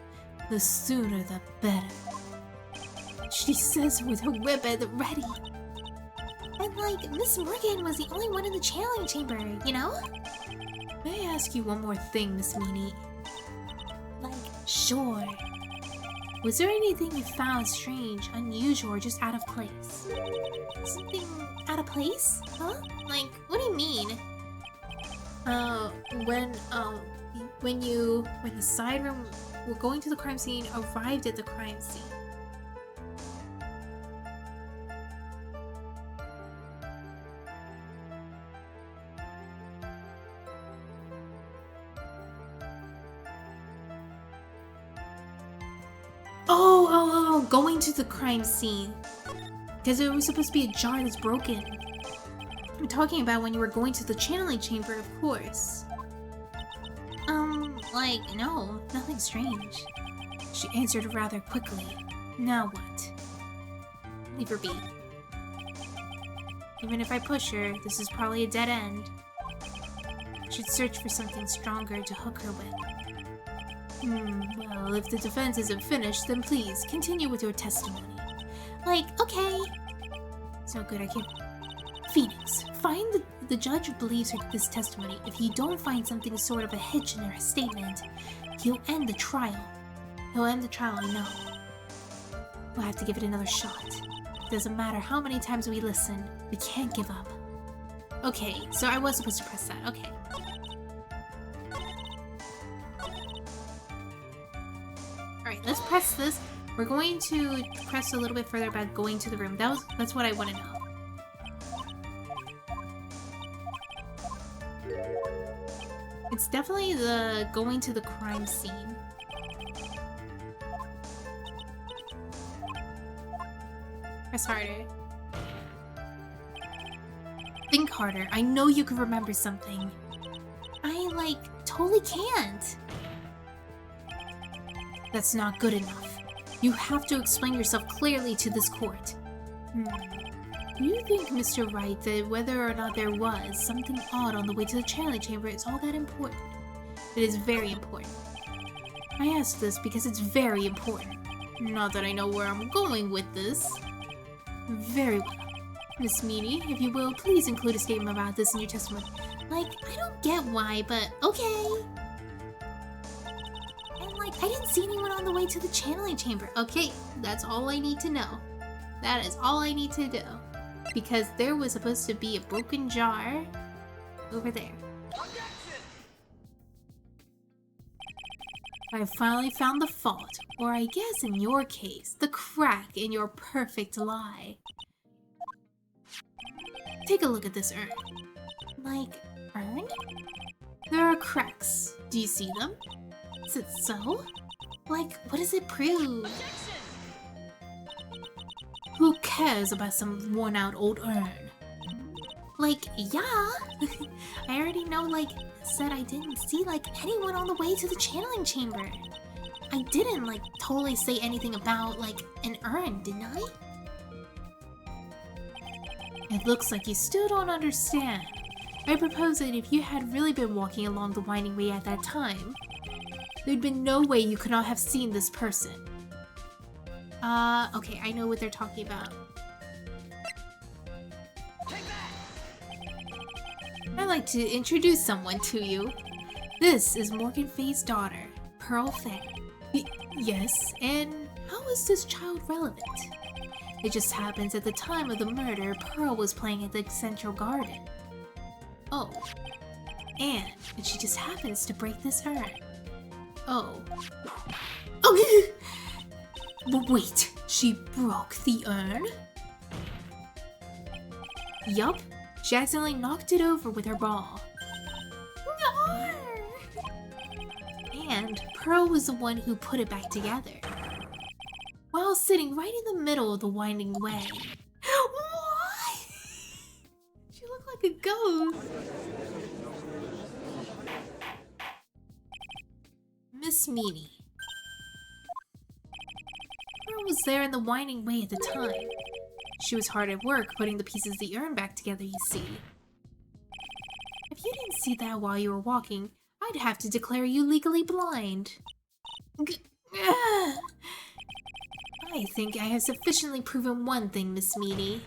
Speaker 1: The sooner the better. She says with her whip at the ready. And, like, Miss Morgan was the only one in the channeling chamber, you know? May I ask you one more thing, Miss Meanie? Like, sure. Was there anything you found strange, unusual, or just out of place? Something out of place? Huh? Like, what do you mean? When the side room were going to the crime scene, arrived at the crime scene. Oh, going to the crime scene. Because it was supposed to be a jar that's broken. I'm talking about when you were going to the channeling chamber, of course. Like, no, nothing strange. She answered rather quickly. Now what? Leave her be. Even if I push her, this is probably a dead end. I should search for something stronger to hook her with. Well, if the defense isn't finished, then please, continue with your testimony. Like, okay. It's no good, I can't... Phoenix, find the judge believes this testimony. If you don't find something sort of a hitch in her statement, he'll end the trial. He'll end the trial, I know. We'll have to give it another shot. Doesn't matter how many times we listen, we can't give up. Okay, so I was supposed to press that, okay. Alright, let's press this. We're going to press a little bit further about going to the room. That's what I want to know. It's definitely the going to the crime scene. Press harder. Think harder. I know you can remember something. I, like, totally can't. That's not good enough. You have to explain yourself clearly to this court. Do you think, Mr. Wright, that whether or not there was something odd on the way to the channeling chamber is all that important? It is very important. I ask this because it's very important. Not that I know where I'm going with this. Very well. Miss Meany, if you will, please include a statement about this in your testimony. Like, I don't get why, but okay. And like, I didn't see anyone on the way to the channeling chamber. Okay, that's all I need to know. That is all I need to know. Because there was supposed to be a broken jar over there. I finally found the fault, or I guess in your case, the crack in your perfect lie. Take a look at this urn. Like, urn? There are cracks. Do you see them? Is it so? Like, what does it prove? Who cares about some worn-out old urn? Like, yeah. I already know, like, said I didn't see, like, anyone on the way to the channeling chamber. I didn't, like, totally say anything about, like, an urn, didn't I? It looks like you still don't understand. I propose that if you had really been walking along the winding way at that time, there'd been no way you could not have seen this person. Okay, I know what they're talking about. I'd like to introduce someone to you. This is Morgan Fay's daughter, Pearl Fay. Yes, and how is this child relevant? It just happens at the time of the murder, Pearl was playing at the Central Garden. Oh. And she just happens to break this urn. Oh. Oh! But wait, she broke the urn? Yup, she accidentally knocked it over with her ball. No! And Pearl was the one who put it back together, while sitting right in the middle of the winding way. What? She looked like a ghost. Miss Meany. Pearl was there in the winding way at the time. She was hard at work putting the pieces of the urn back together, you see. If you didn't see that while you were walking, I'd have to declare you legally blind. I think I have sufficiently proven one thing, Miss Meany.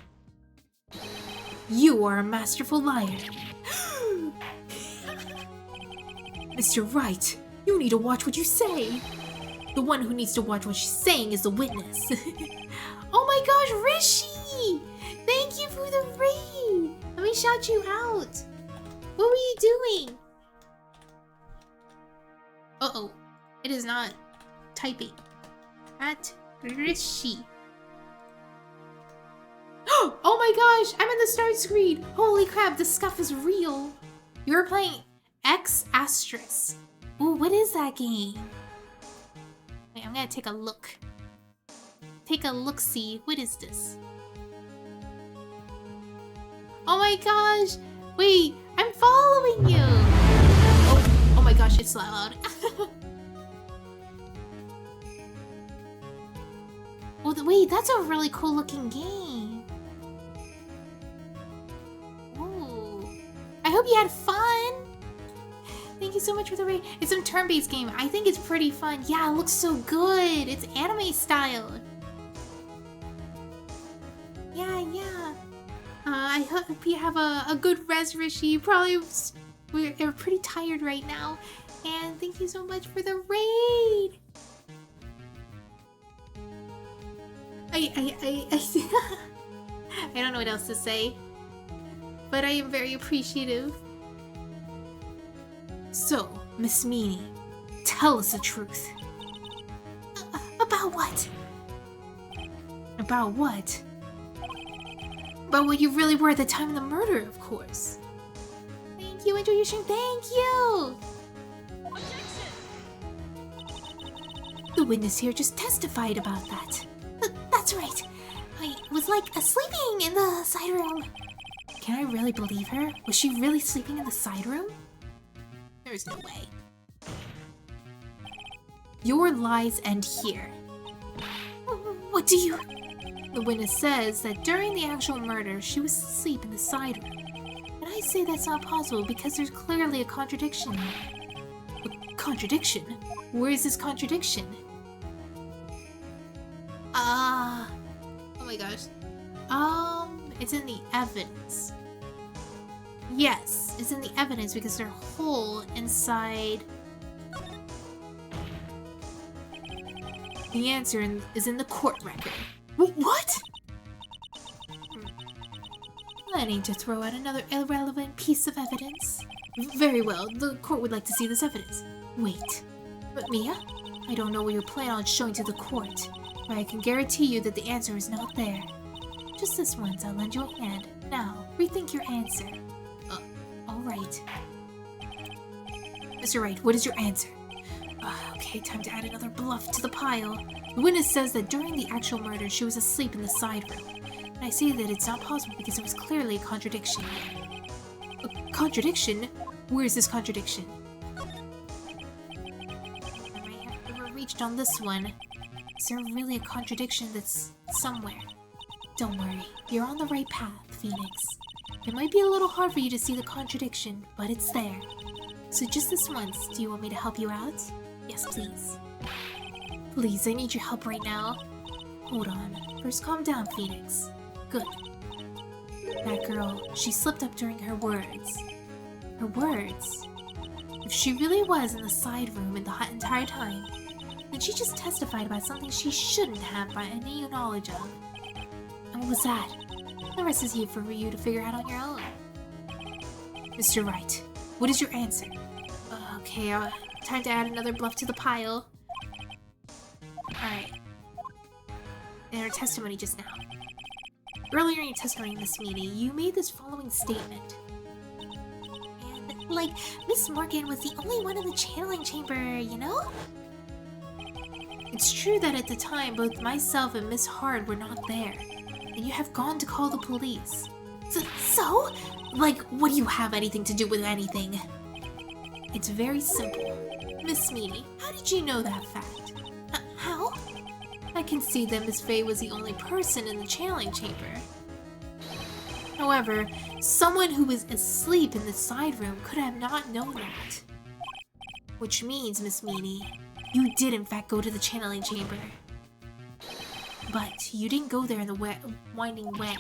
Speaker 1: You are a masterful liar. Mr. Wright, you need to watch what you say. The one who needs to watch what she's saying is the witness. Oh my gosh, Rishi! Thank you for the raid! Let me shout you out. What were you doing? Uh-oh. It is not typing. At Rishi. Oh my gosh! I'm in the start screen! Holy crap, this stuff is real! You're playing X Asterisk. Ooh, what is that game? Wait, I'm gonna take a look. Take a look-see. What is this? Oh my gosh! Wait, I'm following you! Oh my gosh, it's loud. Well, wait, that's a really cool looking game. Ooh. I hope you had fun! Thank you so much for the raid. It's a turn-based game. I think it's pretty fun. Yeah, it looks so good. It's anime style. Yeah. I hope you have a good rest, Rishi. We're pretty tired right now. And thank you so much for the raid. I don't know what else to say, but I am very appreciative. So, Miss Meany, tell us the truth. About what? About what? About what you really were at the time of the murder, of course. Thank you, enjoy your stream. Thank you! The witness here just testified about that. That's right. I was like sleeping in the side room. Can I really believe her? Was she really sleeping in the side room? There's no way. Your lies end here. What do you The witness says that during the actual murder, she was asleep in the side room. And I say that's not possible because there's clearly a contradiction here. A contradiction? Where is this contradiction? Oh my gosh. It's in the evidence. Yes, it's in the evidence because there's a hole inside. The answer is in the court record. What? Planning to throw out another irrelevant piece of evidence? Very well, the court would like to see this evidence. Wait, but Mia? I don't know what you plan on showing to the court, but I can guarantee you that the answer is not there. Just this once, I'll lend you a hand. Now, rethink your answer. Alright. Mr. Wright, what is your answer? Okay, time to add another bluff to the pile. The witness says that during the actual murder, she was asleep in the side room. And I say that it's not possible because there was clearly a contradiction here. A contradiction? Where is this contradiction? I might have overreached on this one. Is there really a contradiction that's somewhere? Don't worry, you're on the right path, Phoenix. It might be a little hard for you to see the contradiction, but it's there. So just this once, do you want me to help you out? Yes, please. Please, I need your help right now. Hold on. First, calm down, Phoenix. Good. That girl, she slipped up during her words. Her words? If she really was in the side room in the entire time, then she just testified about something she shouldn't have by any knowledge of. And what was that? The rest is here for you to figure out on your own. Mr. Wright, what is your answer? Okay, time to add another bluff to the pile. Alright. In her testimony just now. Earlier in your testimony, Miss Meany, you made this following statement. And, like, Miss Morgan was the only one in the channeling chamber, you know? It's true that at the time, both myself and Miss Hard were not there. And you have gone to call the police. So? Like, what do you have anything to do with anything? It's very simple. Miss Meany, how did you know that fact? How? I can see that Miss Faye was the only person in the channeling chamber. However, someone who was asleep in the side room could have not known that. Which means, Miss Meany, you did in fact go to the channeling chamber. But you didn't go there in the winding way.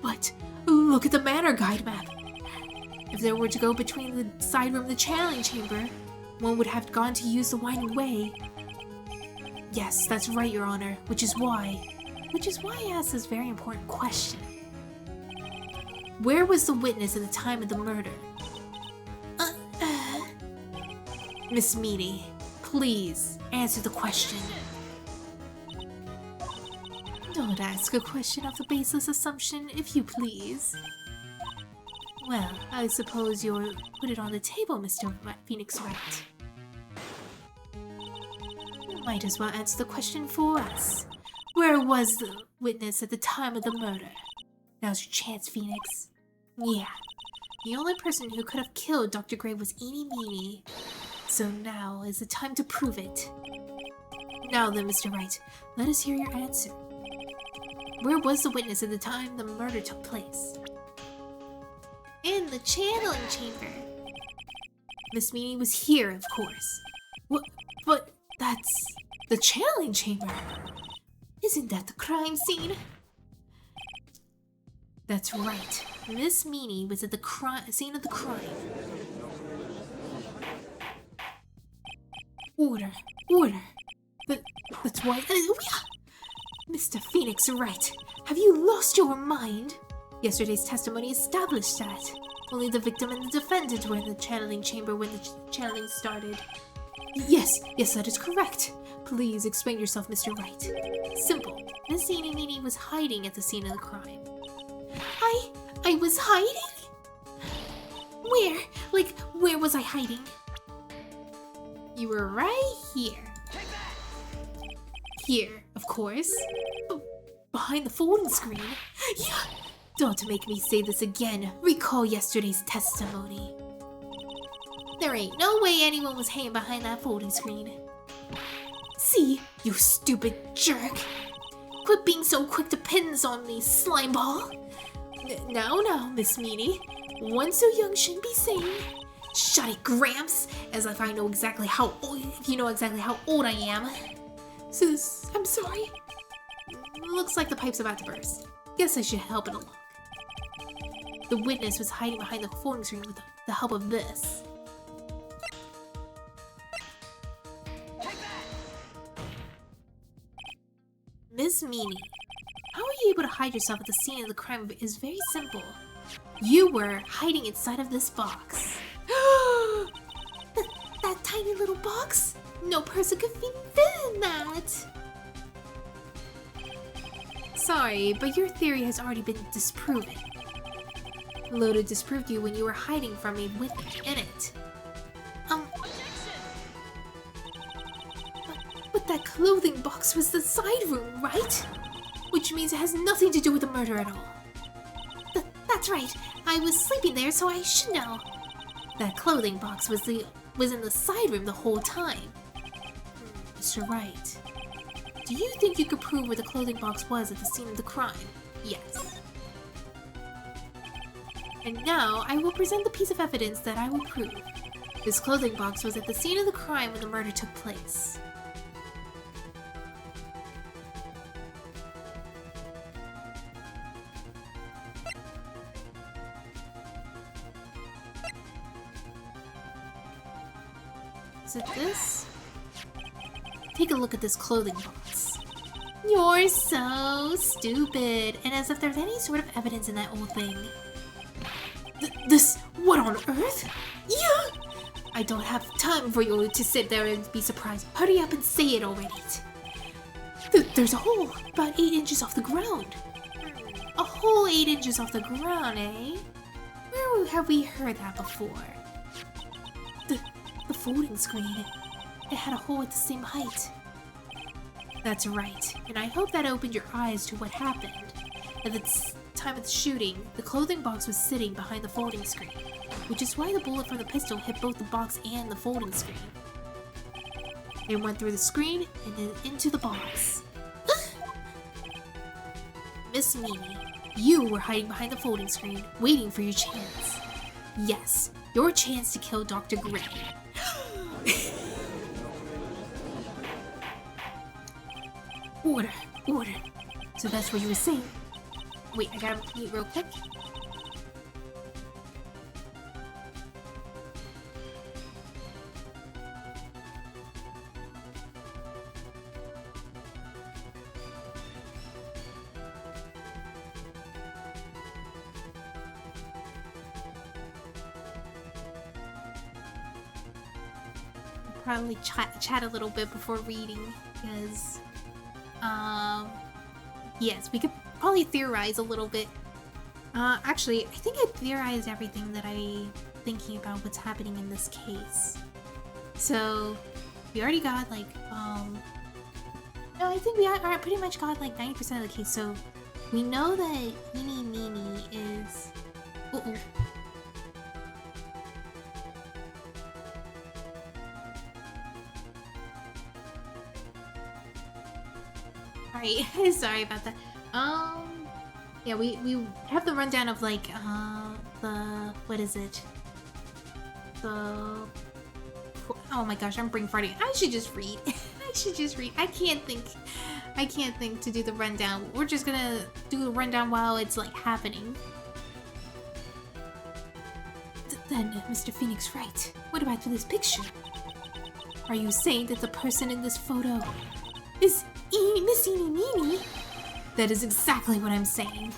Speaker 1: But look at the manor guide map. If there were to go between the side room and the channeling chamber, one would have gone to use the winding way. Yes, that's right, Your Honor, which is why I asked this very important question. Where was the witness at the time of the murder? Miss Meany, please answer the question. Don't ask a question off a baseless assumption, if you please. Well, I suppose you'll put it on the table, Mr. Phoenix Wright. You might as well answer the question for us. Where was the witness at the time of the murder? Now's your chance, Phoenix. Yeah, the only person who could have killed Dr. Gray was Eenie Meenie. So now is the time to prove it. Now then, Mr. Wright, let us hear your answer. Where was the witness at the time the murder took place? In the channeling chamber. Miss Meany was here, of course. What? But that's the channeling chamber. Isn't that the crime scene? That's right. Miss Meany was at the scene of the crime. Order. That's why. Mr. Phoenix Wright, have you lost your mind? Yesterday's testimony established that. Only the victim and the defendant were in the channeling chamber when the channeling started. Yes, that is correct. Please explain yourself, Mr. Wright. Simple. Miss Eenie Meenie was hiding at the scene of the crime. I was hiding? Where? Like, where was I hiding? You were right here. Here, of course. Behind the folding screen. Yeah! Don't make me say this again. Recall yesterday's testimony. There ain't no way anyone was hanging behind that folding screen. easy, you stupid jerk. Quit being so quick to pins on me, slimeball. Now, Miss Meanie. One so young shouldn't be saying. Shut it, Gramps, as if I know exactly how old, if you know exactly how old I am. Sis, I'm sorry. Looks like the pipe's about to burst. Guess I should help it along. The witness was hiding behind the folding screen with the help of this. Miss Meanie, how are you able to hide yourself at the scene of the crime is very simple. You were hiding inside of this box. that tiny little box? No person could fit in that. Sorry, but your theory has already been disproven. Loda disproved you when you were hiding from me in it. But that clothing box was the side room, right? Which means it has nothing to do with the murder at all. That's right. I was sleeping there, so I should know. That clothing box was in the side room the whole time. Mr. Wright, do you think you could prove where the clothing box was at the scene of the crime? Yes. And now, I will present the piece of evidence that I will prove. This clothing box was at the scene of the crime when the murder took place. Is it this? Take a look at this clothing box. You're so stupid, and as if there's any sort of evidence in that old thing. This, what on earth? Yeah! I don't have time for you to sit there and be surprised. Hurry up and say it already. There's a hole, about 8 inches off the ground. A hole 8 inches off the ground, eh? Where have we heard that before? The folding screen. It had a hole at the same height. That's right, and I hope that opened your eyes to what happened. At the time of the shooting, the clothing box was sitting behind the folding screen, which is why the bullet from the pistol hit both the box and the folding screen. It went through the screen and then into the box. Miss Meanie, you were hiding behind the folding screen, waiting for your chance. Yes, your chance to kill Dr. Gray. Order. So that's what you were saying. Wait, I gotta eat real quick. Probably chat a little bit before reading, because yes, we could probably theorize a little bit. Actually, I think I theorized everything that I'm thinking about what's happening in this case. So, we already got like, no, I think we pretty much got like 90% of the case, so we know that Meanie is... Uh-oh. Sorry about that. Yeah, we have the rundown of like, what is it? Oh my gosh, I'm brain farting. I should just read. I can't think to do the rundown. We're just gonna do the rundown while it's like happening. Then, Mr. Phoenix Wright, what about this picture? Are you saying that the person in this photo is Miss Meanie? That is exactly what I'm saying.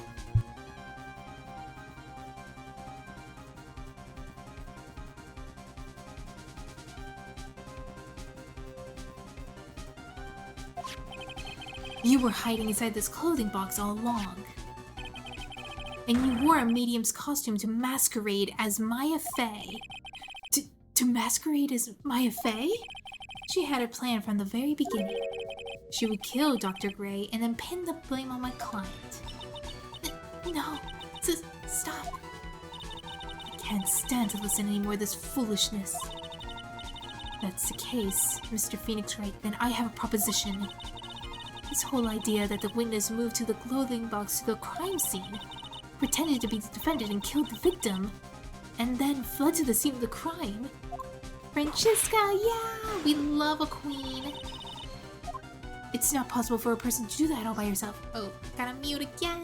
Speaker 1: You were hiding inside this clothing box all along. And you wore a medium's costume to masquerade as Maya Fey. To masquerade as Maya Fey? She had a plan from the very beginning. She would kill Dr. Gray and then pin the blame on my client. No, stop. I can't stand to listen anymore to this foolishness. That's the case, Mr. Phoenix Wright, then I have a proposition. This whole idea that the witness moved to the clothing box to the crime scene, pretended to be the defendant and killed the victim, and then fled to the scene of the crime. Francesca, yeah! We love a queen! It's not possible for a person to do that all by herself. Oh, gotta mute again!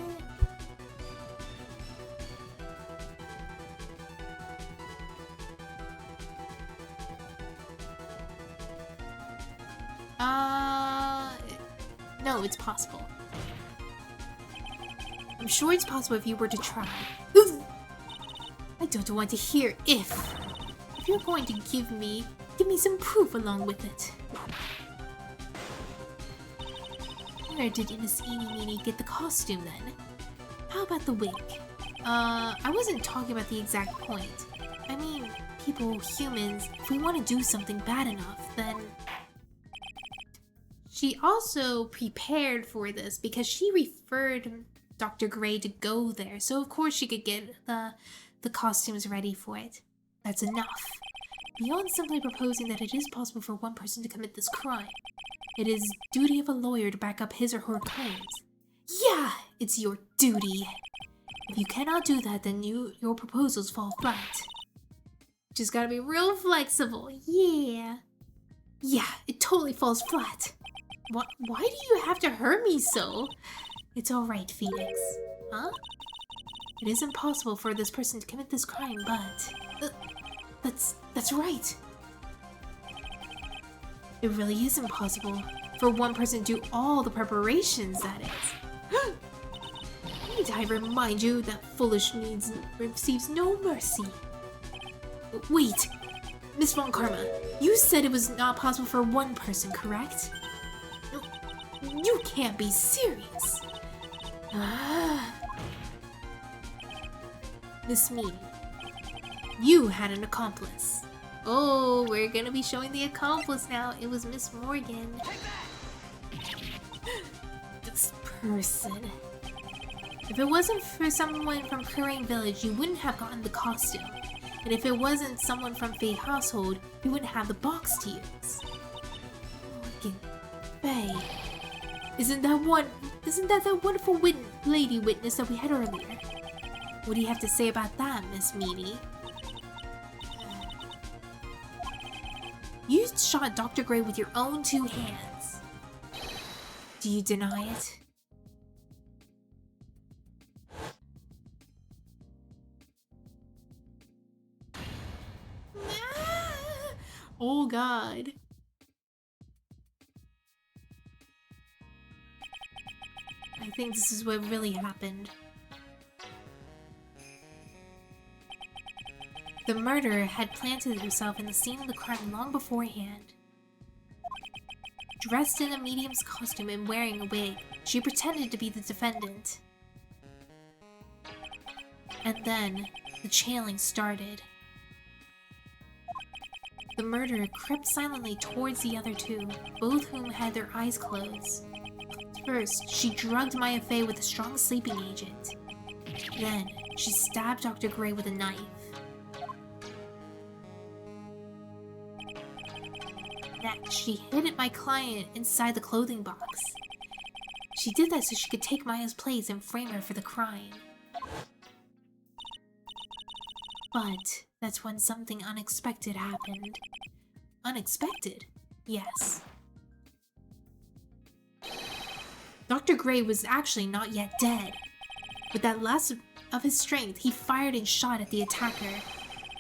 Speaker 1: No, it's possible. I'm sure it's possible if you were to try. I don't want to hear if. If you're going to give me some proof along with it. Where did Miss Eenie Meenie get the costume then? How about the wig? I wasn't talking about the exact point. I mean, people, humans, if we want to do something bad enough, then... She also prepared for this because she referred Dr. Gray to go there, so of course she could get the costumes ready for it. That's enough. Beyond simply proposing that it is possible for one person to commit this crime, it is duty of a lawyer to back up his or her claims. Yeah, it's your duty. If you cannot do that, then your proposals fall flat. Just gotta be real flexible. Yeah. Yeah, it totally falls flat. Why do you have to hurt me so? It's alright, Phoenix. Huh? It is impossible for this person to commit this crime, but... That's right. It really is impossible for one person to do all the preparations, that is. Need I remind you that foolish needs receives no mercy. Wait! Miss Von Karma, you said it was not possible for one person, correct? You can't be serious. Miss Meanie, you had an accomplice. Oh, we're gonna be showing the accomplice now. It was Miss Morgan. This person. If it wasn't for someone from Kurain Village, you wouldn't have gotten the costume. And if it wasn't someone from Faye household, you wouldn't have the box to use. Morgan, Faye. Isn't that that wonderful lady witness that we had earlier? What do you have to say about that, Miss Meanie? You shot Dr. Gray with your own 2 hands. Do you deny it? Oh God. I think this is what really happened. The murderer had planted herself in the scene of the crime long beforehand. Dressed in a medium's costume and wearing a wig, she pretended to be the defendant. And then, the channeling started. The murderer crept silently towards the other 2, both whom had their eyes closed. First, she drugged Maya Fey with a strong sleeping agent. Then, she stabbed Dr. Gray with a knife. Next, she hid my client inside the clothing box. She did that so she could take Maya's place and frame her for the crime. But that's when something unexpected happened. Unexpected? Yes. Dr. Gray was actually not yet dead. With that last of his strength, he fired and shot at the attacker.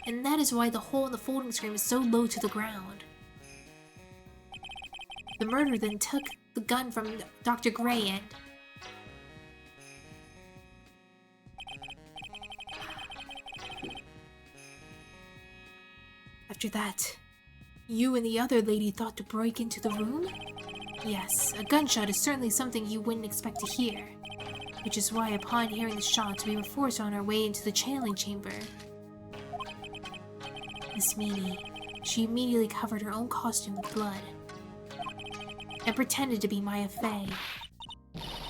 Speaker 1: And that is why the hole in the folding screen is so low to the ground. The murderer then took the gun from Dr. Gray and... After that, you and the other lady thought to break into the room? Yes, a gunshot is certainly something you wouldn't expect to hear. Which is why upon hearing the shots, we were forced on our way into the channeling chamber. Miss Meanie, she immediately covered her own costume with blood. And pretended to be Maya Fey.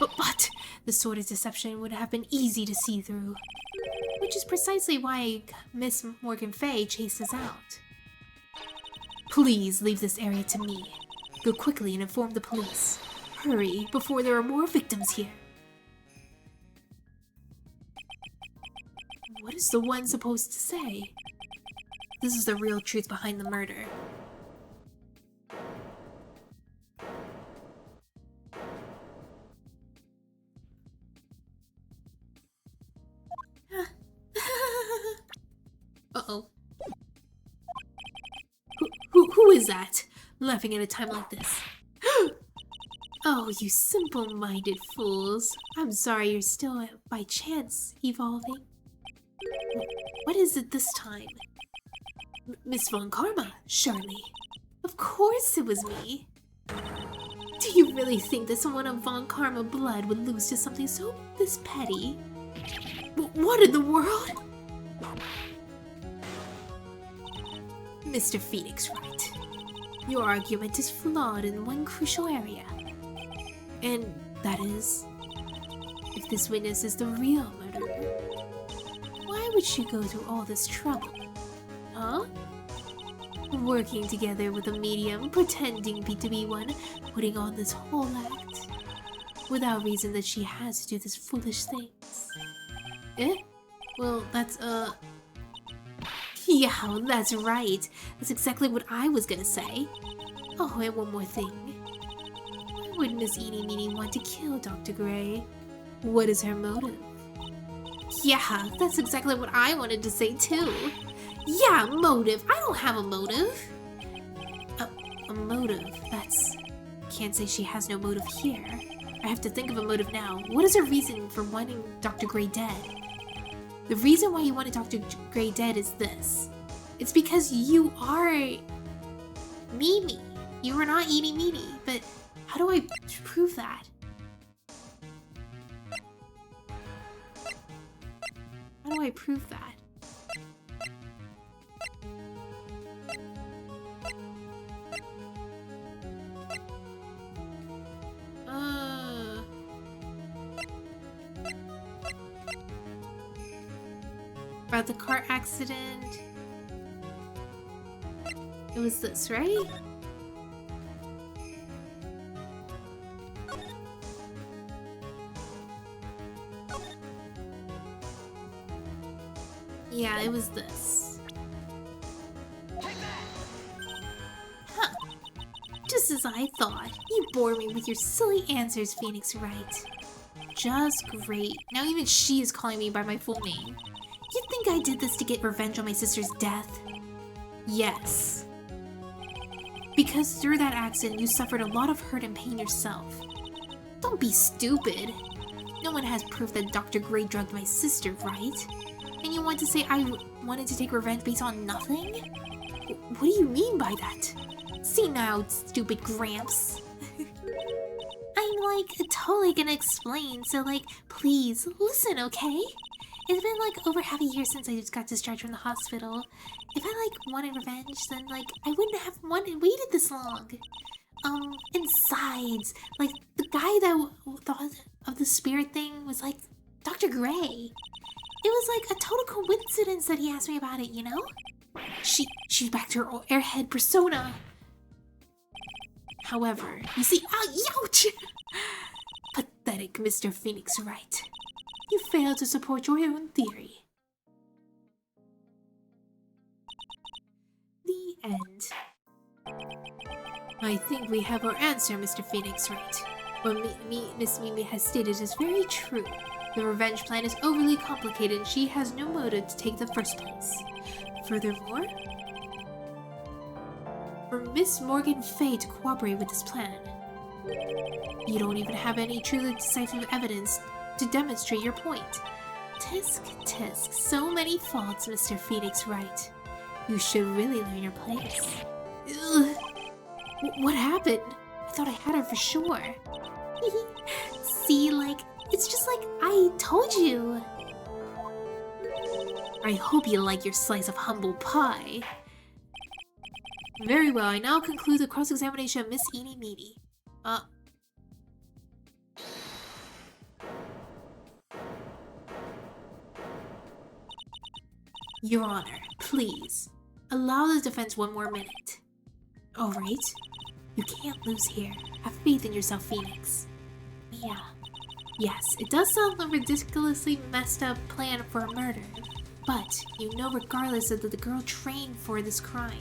Speaker 1: But the sort of deception would have been easy to see through. Which is precisely why Miss Morgan Fey chased us out. Please leave this area to me. Go quickly and inform the police. Hurry, before there are more victims here. What is the one supposed to say? This is the real truth behind the murder. Uh-oh. Who is that? Laughing at a time like this. Oh, you simple-minded fools. I'm sorry you're still, by chance, evolving. What is it this time? Miss Von Karma, surely. Of course it was me. Do you really think that someone of Von Karma blood would lose to something so this petty? What in the world? Mr. Phoenix Wright, your argument is flawed in one crucial area. And that is, if this witness is the real murderer, why would she go through all this trouble? Huh? Working together with a medium, pretending to be one, putting on this whole act, without reason that she has to do these foolish things. Eh? Well, that's, yeah, that's right. That's exactly what I was gonna say. Oh, and one more thing. Why would Miss Eeny Meeny want to kill Dr. Gray? What is her motive? Yeah, that's exactly what I wanted to say too. Yeah, motive. I don't have a motive. A motive? That's... Can't say she has no motive here. I have to think of a motive now. What is her reason for wanting Dr. Gray dead? The reason why you wanted Dr. Gray dead is this. It's because you are... Mimi. You are not Eeny Meeny, but how do I prove that? How do I prove that? About the car accident. It was this, right? Yeah, it was this. Huh. Just as I thought. You bore me with your silly answers, Phoenix Wright. Just great. Now even she is calling me by my full name. You think I did this to get revenge on my sister's death? Yes. Because through that accident, you suffered a lot of hurt and pain yourself. Don't be stupid. No one has proof that Dr. Gray drugged my sister, right? And you want to say I wanted to take revenge based on nothing? What do you mean by that? See now, stupid Gramps. I'm like totally gonna explain, so like, please listen, okay? It's been like over half a year since I just got discharged from the hospital. If I like wanted revenge, then like I wouldn't have waited this long. And besides, like the guy that thought of the spirit thing was like Dr. Gray. It was like a total coincidence that he asked me about it, you know? She's back to her airhead persona. However, you see, ouch! Pathetic Mr. Phoenix Wright. You failed to support your own theory. The end. I think we have our answer, Mr. Phoenix Wright. What Miss Mimi has stated is very true. The revenge plan is overly complicated and she has no motive to take the first place. Furthermore, for Miss Morgan Fay to cooperate with this plan, you don't even have any truly decisive evidence to demonstrate your point. Tisk, tisk, so many faults, Mr. Phoenix Wright. You should really learn your place. Ugh. What happened? I thought I had her for sure. See, like, it's just like I told you. I hope you like your slice of humble pie. Very well, I now conclude the cross-examination of Miss Eeny Meeny. Your Honor, please, allow the defense one more minute. Alright. You can't lose here. Have faith in yourself, Phoenix. Yeah. Yes, it does sound like a ridiculously messed up plan for a murder. But you know regardless that the girl trained for this crime.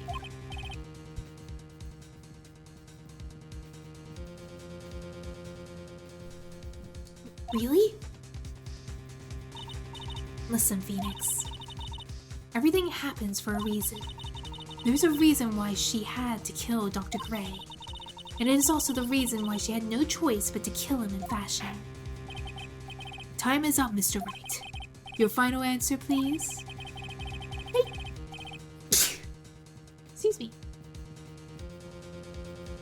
Speaker 1: Really? Listen, Phoenix. Everything happens for a reason. There's a reason why she had to kill Dr. Gray. And it is also the reason why she had no choice but to kill him in fashion. Time is up, Mr. Wright. Your final answer, please? Hey. Excuse me.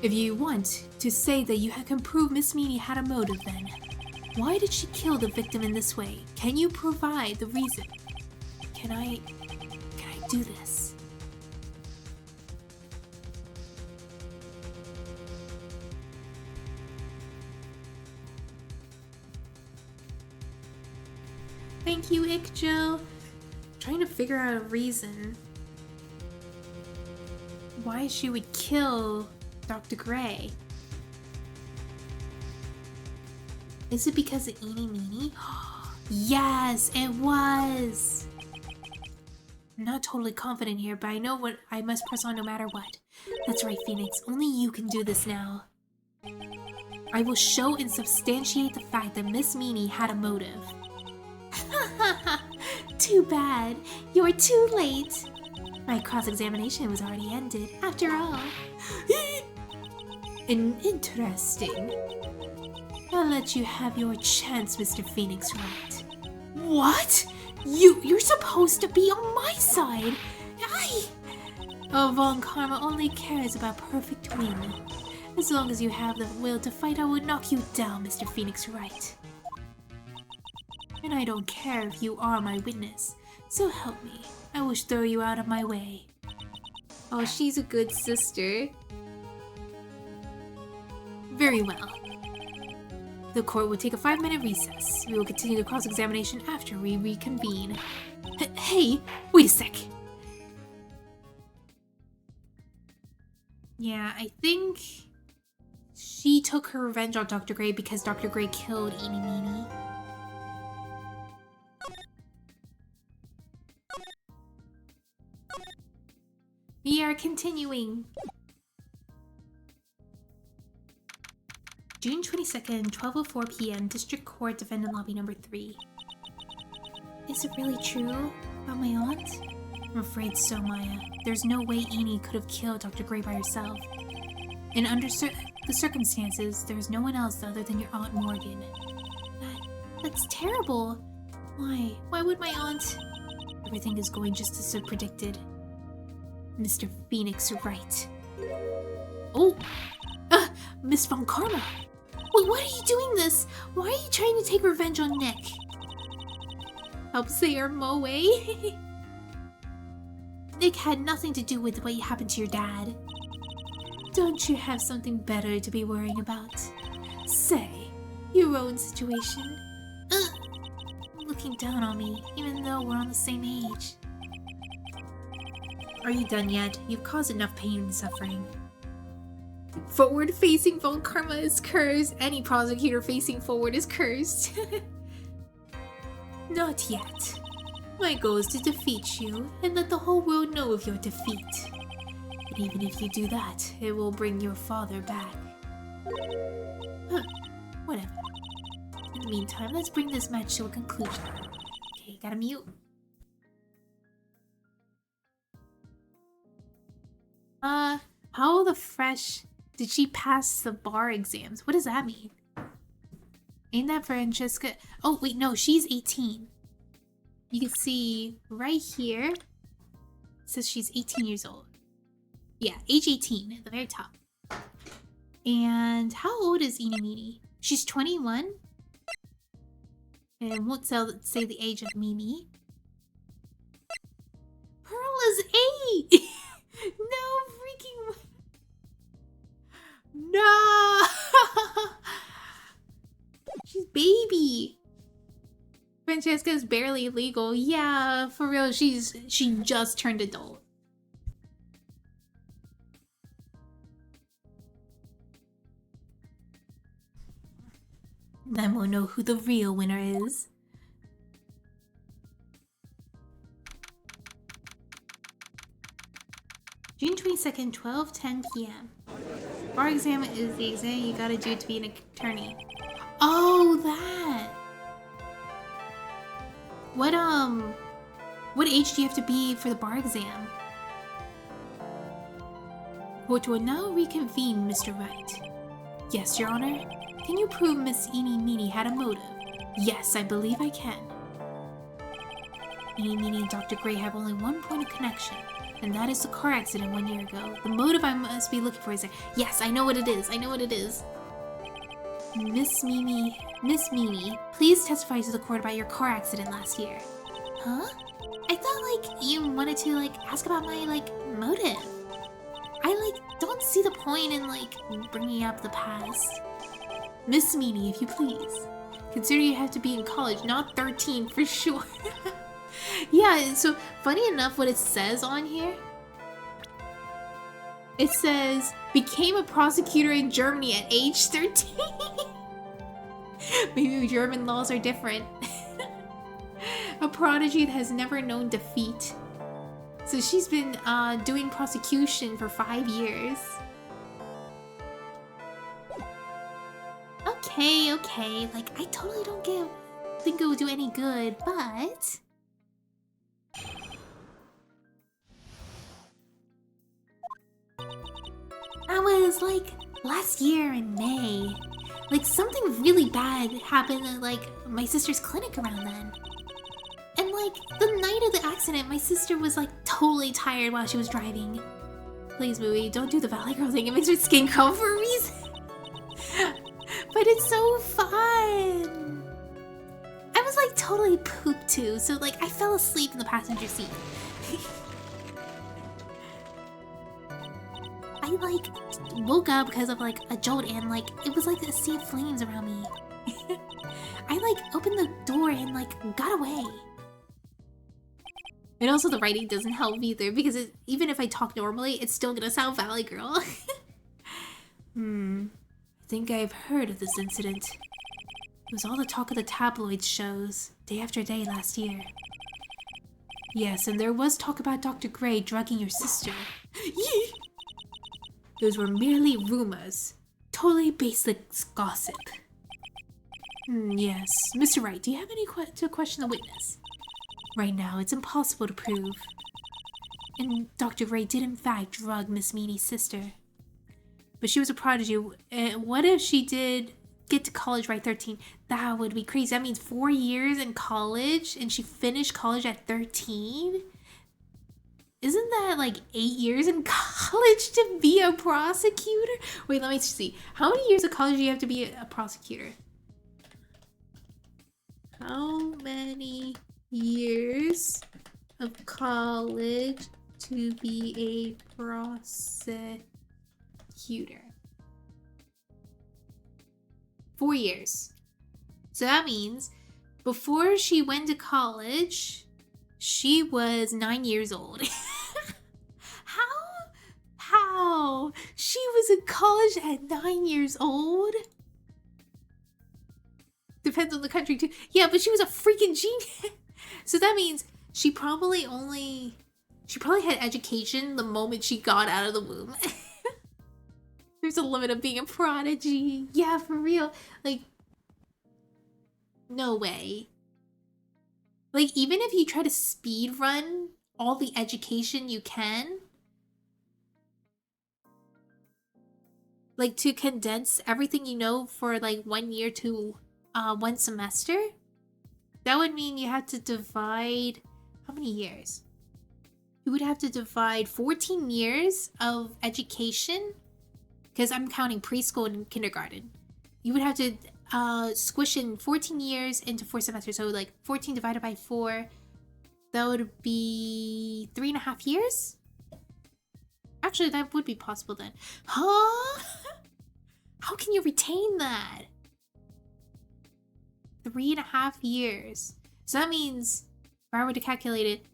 Speaker 1: If you want to say that you can prove Miss Meany had a motive, then why did she kill the victim in this way? Can you provide the reason? Can I do this? Thank you, Ikjo. Trying to figure out a reason why she would kill Dr. Gray. Is it because of Eeny Meeny? Yes, it was! I'm not totally confident here, but I know what I must press on no matter what. That's right, Phoenix. Only you can do this now. I will show and substantiate the fact that Miss Meany had a motive. Too bad. You're too late. My cross-examination was already ended, after all. Interesting. I'll let you have your chance, Mr. Phoenix Wright. What? You're supposed to be on my side. Oh, Von Karma only cares about perfect win. As long as you have the will to fight, I will knock you down, Mr. Phoenix Wright. And I don't care if you are my witness, so help me. I will throw you out of my way. Oh, she's a good sister. Very well. The court will take a 5-minute recess. We will continue the cross-examination after we reconvene. Hey, wait a sec. Yeah, I think she took her revenge on Dr. Gray because Dr. Gray killed Eeny Meeny. We are continuing. June 22nd, 12:04 p.m. District Court, Defendant Lobby number 3. Is it really true about my aunt? I'm afraid so, Maya. There's no way Eeny could have killed Dr. Gray by herself. And under the circumstances, there's no one else other than your Aunt Morgan. That's terrible. Why? Why would my aunt? Everything is going just as I predicted. Mr. Phoenix Wright. Oh! Miss Von Karma! Wait, why are you doing this? Why are you trying to take revenge on Nick? Help Sayer Moe? Nick had nothing to do with what happened to your dad. Don't you have something better to be worrying about? Say, your own situation. Looking down on me, even though we're on the same age. Are you done yet? You've caused enough pain and suffering. Forward-facing Von Karma is cursed. Any prosecutor facing forward is cursed. Not yet. My goal is to defeat you and let the whole world know of your defeat. But even if you do that, it will bring your father back. Whatever. In the meantime, let's bring this match to a conclusion. Okay, gotta mute. How the fresh did she pass the bar exams? What does that mean? Ain't that Francesca? Oh, wait, no, she's 18. You can see right here, it says she's 18 years old. Yeah, age 18 at the very top. And how old is Eeny Meeny? She's 21. And won't say the age of Mimi. Pearl is 8! No freaking... No! She's baby. Francesca's barely legal. Yeah, for real, she just turned adult. Then we'll know who the real winner is. June 22nd, 12:10 p.m. Bar exam is the exam you gotta do to be an attorney. Oh, that! What age do you have to be for the bar exam? Court will now reconvene, Mr. Wright. Yes, Your Honor. Can you prove Miss Eenie Meenie had a motive? Yes, I believe I can. Eenie Meenie and Dr. Gray have only one point of connection, and that is the car accident 1 year ago. The motive I must be looking for is yes, I know what it is. I know what it is. Miss Meenie, please testify to the court about your car accident last year. Huh? I thought, you wanted to, ask about my, motive. I, don't see the point in, bringing up the past. Miss Meenie, if you please. Consider you have to be in college, not 13 for sure. Yeah, so funny enough what it says on here. It says, became a prosecutor in Germany at age 13. Maybe German laws are different. A prodigy that has never known defeat. So she's been doing prosecution for 5 years. Okay. I totally don't think it would do any good, but... That was, last year in May. Something really bad happened at, my sister's clinic around then. And, the night of the accident, my sister was, totally tired while she was driving. Please, movie, don't do the Valley Girl thing. It makes her skin crawl for a reason. But it's so fun. I was, totally pooped too, so, I fell asleep in the passenger seat. I, woke up because of, a jolt and, it was like a sea of flames around me. I, opened the door and, got away. And also the writing doesn't help either, because even if I talk normally, it's still gonna sound Valley Girl. I think I've heard of this incident. It was all the talk of the tabloid shows, day after day last year. Yes, and there was talk about Dr. Gray drugging your sister. Those were merely rumors. Totally baseless gossip. Yes. Mr. Wright, do you have any to question the witness? Right now, it's impossible to prove. And Dr. Gray did in fact drug Miss Meenie's sister. But she was a prodigy. What if she did get to college by 13? That would be crazy. That means 4 years in college, and she finished college at 13? Isn't that 8 years in college to be a prosecutor? Wait, let me see. How many years of college do you have to be a prosecutor? How many years of college to be a prosecutor? 4 years. So that means before she went to college, she was 9 years old. How? She was in college at 9 years old? Depends on the country too. Yeah, but she was a freaking genius. So that means she probably had education the moment she got out of the womb. There's a limit of being a prodigy. Yeah, for real. No way. Even if you try to speed run all the education you can, to condense everything you know for 1 year to 1 semester, that would mean you have to divide how many years? You would have to divide 14 years of education, because I'm counting preschool and kindergarten. You would have to squish in 14 years into 4 semesters. So 14 divided by 4, that would be 3.5 years? Actually, that would be possible then. Huh? How can you retain that? 3.5 years. So that means, if I were to calculate it,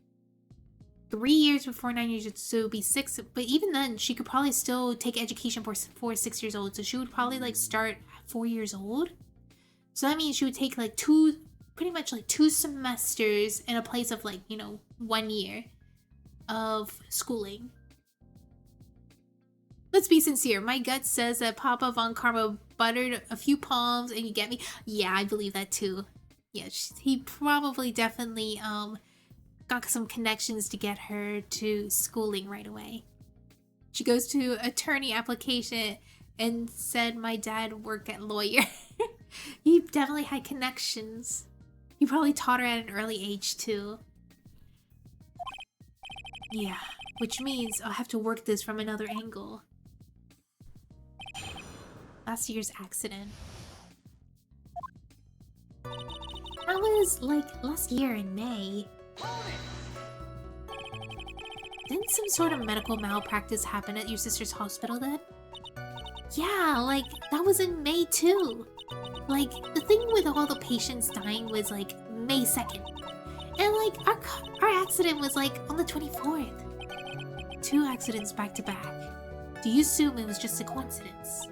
Speaker 1: 3 years before 9 years, so it would be 6. But even then, she could probably still take education for 6 years old. So she would probably start at 4 years old. So that means she would take like pretty much like 2 semesters in a place of like, 1 year of schooling. Let's be sincere. My gut says that Papa Von Karma buttered a few palms and you get me. Yeah, I believe that too. Yeah, he probably definitely got some connections to get her to schooling right away. She goes to attorney application and said my dad worked at lawyer. He definitely had connections. He probably taught her at an early age too. Yeah, which means I'll have to work this from another angle. Last year's accident. That was like last year in May. Didn't some sort of medical malpractice happen at your sister's hospital then? Yeah, like that was in May too. Like the thing with all the patients dying was like May 2nd. And like our accident was like on the 24th. 2 accidents back to back. Do you assume it was just a coincidence?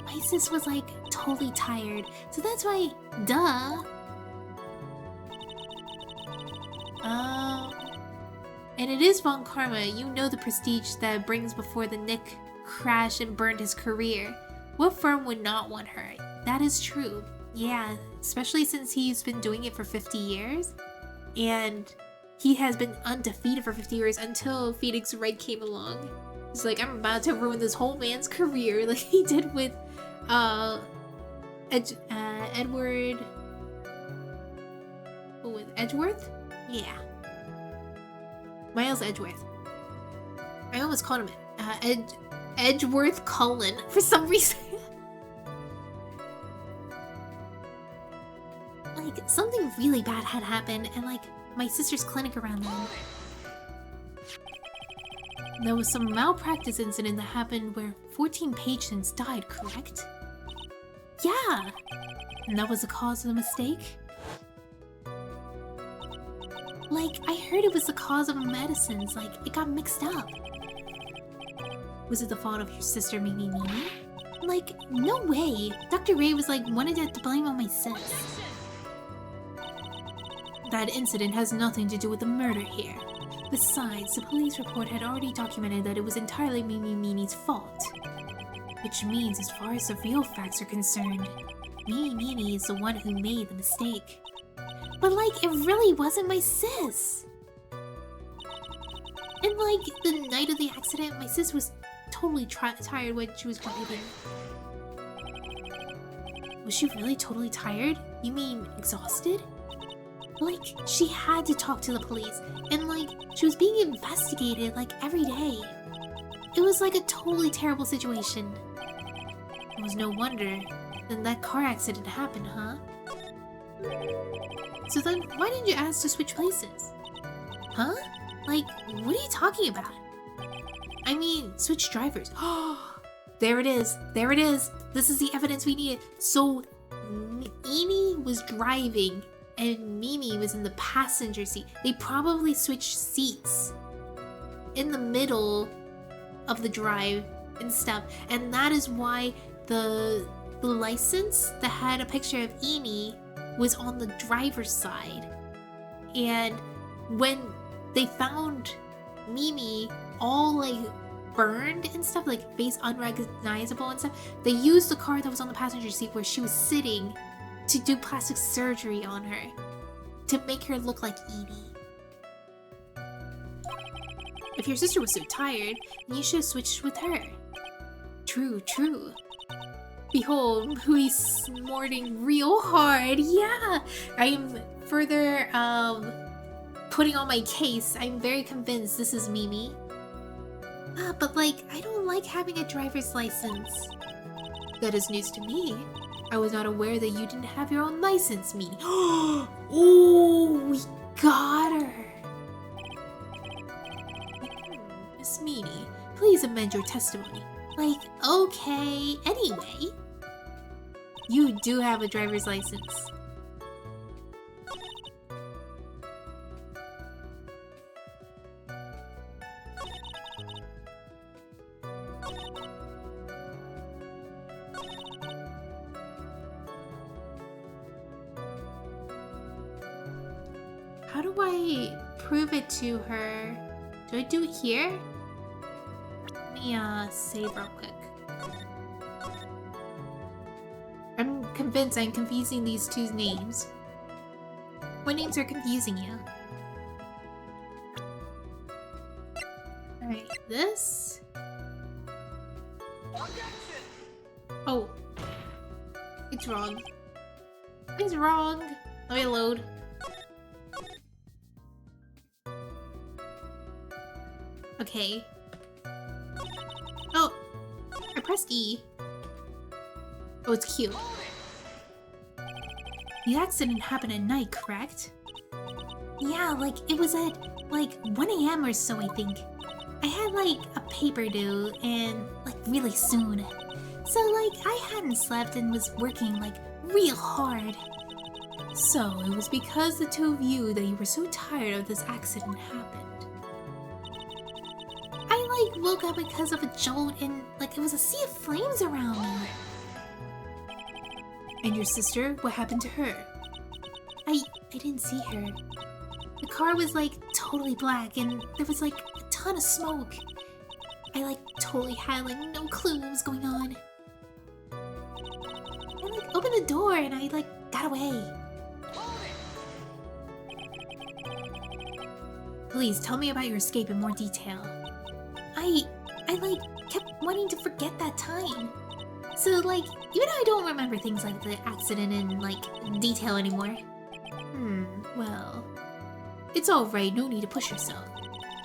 Speaker 1: My sis was like totally tired, so that's why, duh. And it is Von Karma. You know the prestige that brings before the Nick crashed and burned his career. What firm would not want her? That is true. Yeah, especially since he's been doing it for 50 years. And he has been undefeated for 50 years until Phoenix Wright came along. He's like, I'm about to ruin this whole man's career like he did with Edward... What was it? Edgeworth? Yeah. Miles Edgeworth. I almost called him Edgeworth Cullen for some reason. Like, something really bad had happened and like my sister's clinic around then. There was some malpractice incident that happened where 14 patients died, correct? Yeah! And that was the cause of the mistake? Like, I heard it was the cause of medicines, like, it got mixed up. Was it the fault of your sister, Mimi? Like, no way! Dr. Ray was like, wanted to blame on my sis. That incident has nothing to do with the murder here. Besides, the police report had already documented that it was entirely Mimi's fault. Which means, as far as the real facts are concerned, Mimi is the one who made the mistake. But like, it really wasn't my sis! And like, the night of the accident, my sis was totally tired when she was driving. Was she really totally tired? You mean exhausted? Like, she had to talk to the police, and like, she was being investigated like every day. It was like a totally terrible situation. It was no wonder then that car accident happened, huh? So then, why didn't you ask to switch places? Huh? Like, what are you talking about? I mean, switch drivers. Oh, there it is. There it is. This is the evidence we needed. So, Amy was driving and Mimi was in the passenger seat. They probably switched seats in the middle of the drive and stuff. And that is why the license that had a picture of Amy was on the driver's side. And when they found Mimi all like burned and stuff, like face unrecognizable and stuff, they used the car that was on the passenger seat where she was sitting to do plastic surgery on her to make her look like Edie. If your sister was so tired, then you should have switched with her. True, true. Behold, who he's snorting real hard. Yeah, I am further putting on my case. I'm very convinced this is Mimi. But like, I don't like having a driver's license. That is news to me. I was not aware that you didn't have your own license, Mimi. Oh, we got her. Miss Mimi, please amend your testimony. Like, okay, anyway. You do have a driver's license. do I prove it to her? Do I do it here? Let me save real quick. I'm convinced I'm confusing these two names. What names are confusing you? Alright, this. Oh. It's wrong. It's wrong. Let me load. Okay. Oh. I pressed E. Oh, it's cute. The accident happened at night, correct? Yeah, like, it was at, like, 1 AM or so, I think. I had, like, a paper due, and, like, really soon. So, like, I hadn't slept and was working, like, real hard. So, it was because the two of you that you were so tired of this accident happened. I, like, woke up because of a jolt and, like, it was a sea of flames around me. And your sister? What happened to her? I didn't see her. The car was, like, totally black and there was, like, a ton of smoke. I, like, totally had, like, no clue what was going on. I, like, opened the door and I, like, got away. Please, tell me about your escape in more detail. I, like, kept wanting to forget that time. So, like, even though I don't remember things like the accident in, like, detail anymore. Well... It's alright, no need to push yourself.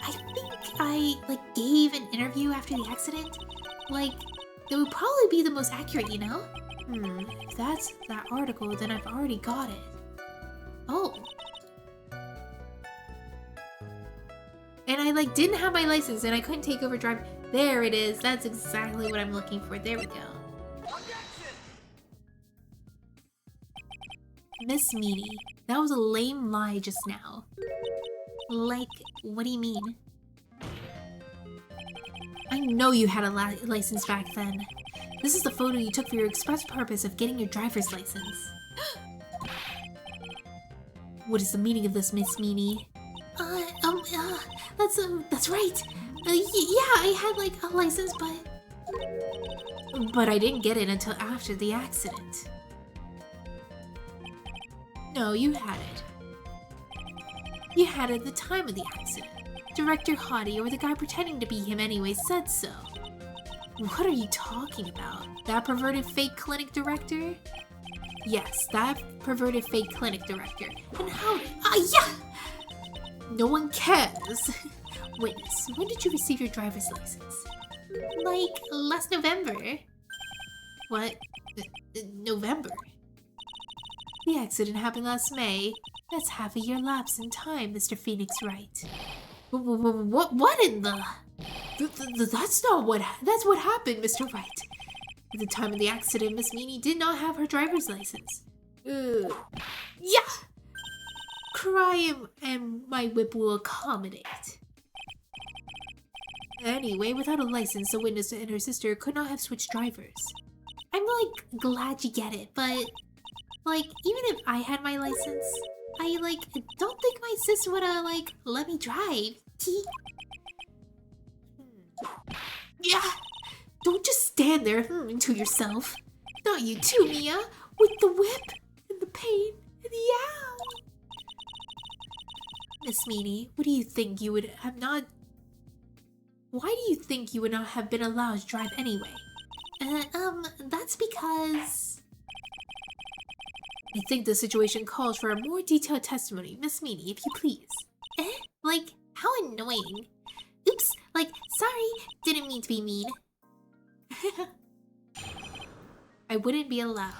Speaker 1: I think I, like, gave an interview after the accident. Like, it would probably be the most accurate, you know? If that's that article, then I've already got it. Oh. And I, like, didn't have my license and I couldn't take over drive. There it is. That's exactly what I'm looking for. There we go. Miss Meanie, that was a lame lie just now. Like, what do you mean? I know you had a license back then. This is the photo you took for your express purpose of getting your driver's license. What is the meaning of this, Miss Meanie? That's right. Yeah, I had, like, a license, but I didn't get it until after the accident. No, you had it. You had it at the time of the accident. Director Hottie, or the guy pretending to be him anyway, said so. What are you talking about? That perverted fake clinic director? Yes, that perverted fake clinic director. And how did— yeah! No one cares. Witness, when did you receive your driver's license? Like, last November. What? November? The accident happened last May. That's half a year lapse in time, Mr. Phoenix Wright. What in the— That's what happened, Mr. Wright. At the time of the accident, Miss Meanie did not have her driver's license. Yeah! Cry and my whip will accommodate. Anyway, without a license, the witness and her sister could not have switched drivers. I'm, like, glad you get it, but, like, even if I had my license, I, like, don't think my sister would've, like, let me drive. Yeah! Don't just stand there to yourself. Not you too, Mia, with the whip and the pain and the ow. Miss Meanie, what do you think you would have not— Why do you think you would not have been allowed to drive anyway? That's because— I think the situation calls for a more detailed testimony. Miss Meanie, if you please. Like, how annoying. Oops, like, sorry, didn't mean to be mean. I wouldn't be allowed.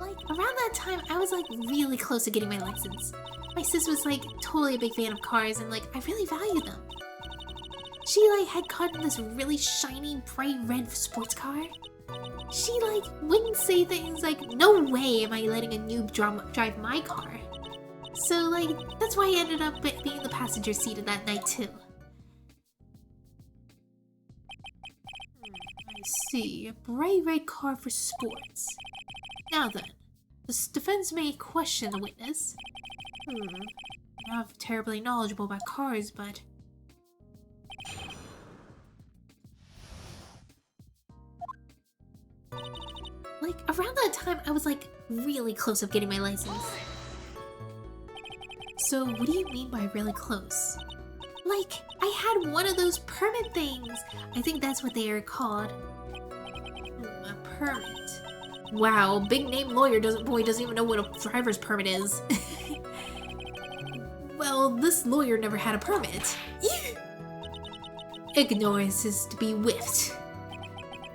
Speaker 1: Like, around that time, I was, like, really close to getting my license. My sis was, like, totally a big fan of cars and, like, I really valued them. She, like, had gotten this really shiny, bright red sports car. She, like, wouldn't say things like, no way am I letting a noob drive my car. So, like, that's why I ended up being the passenger seat of that night, too. I see. A bright red car for sports. Now then,
Speaker 2: The defense may question the witness. I'm not terribly knowledgeable about cars, but... Like, around that time, I was like really close of getting my license. So, what do you mean by really close? Like, I had one of those permit things. I think that's what they are called. A permit. Wow, big name lawyer doesn't even know what a driver's permit is. Well, this lawyer never had a permit. Ignorance is to be whiffed.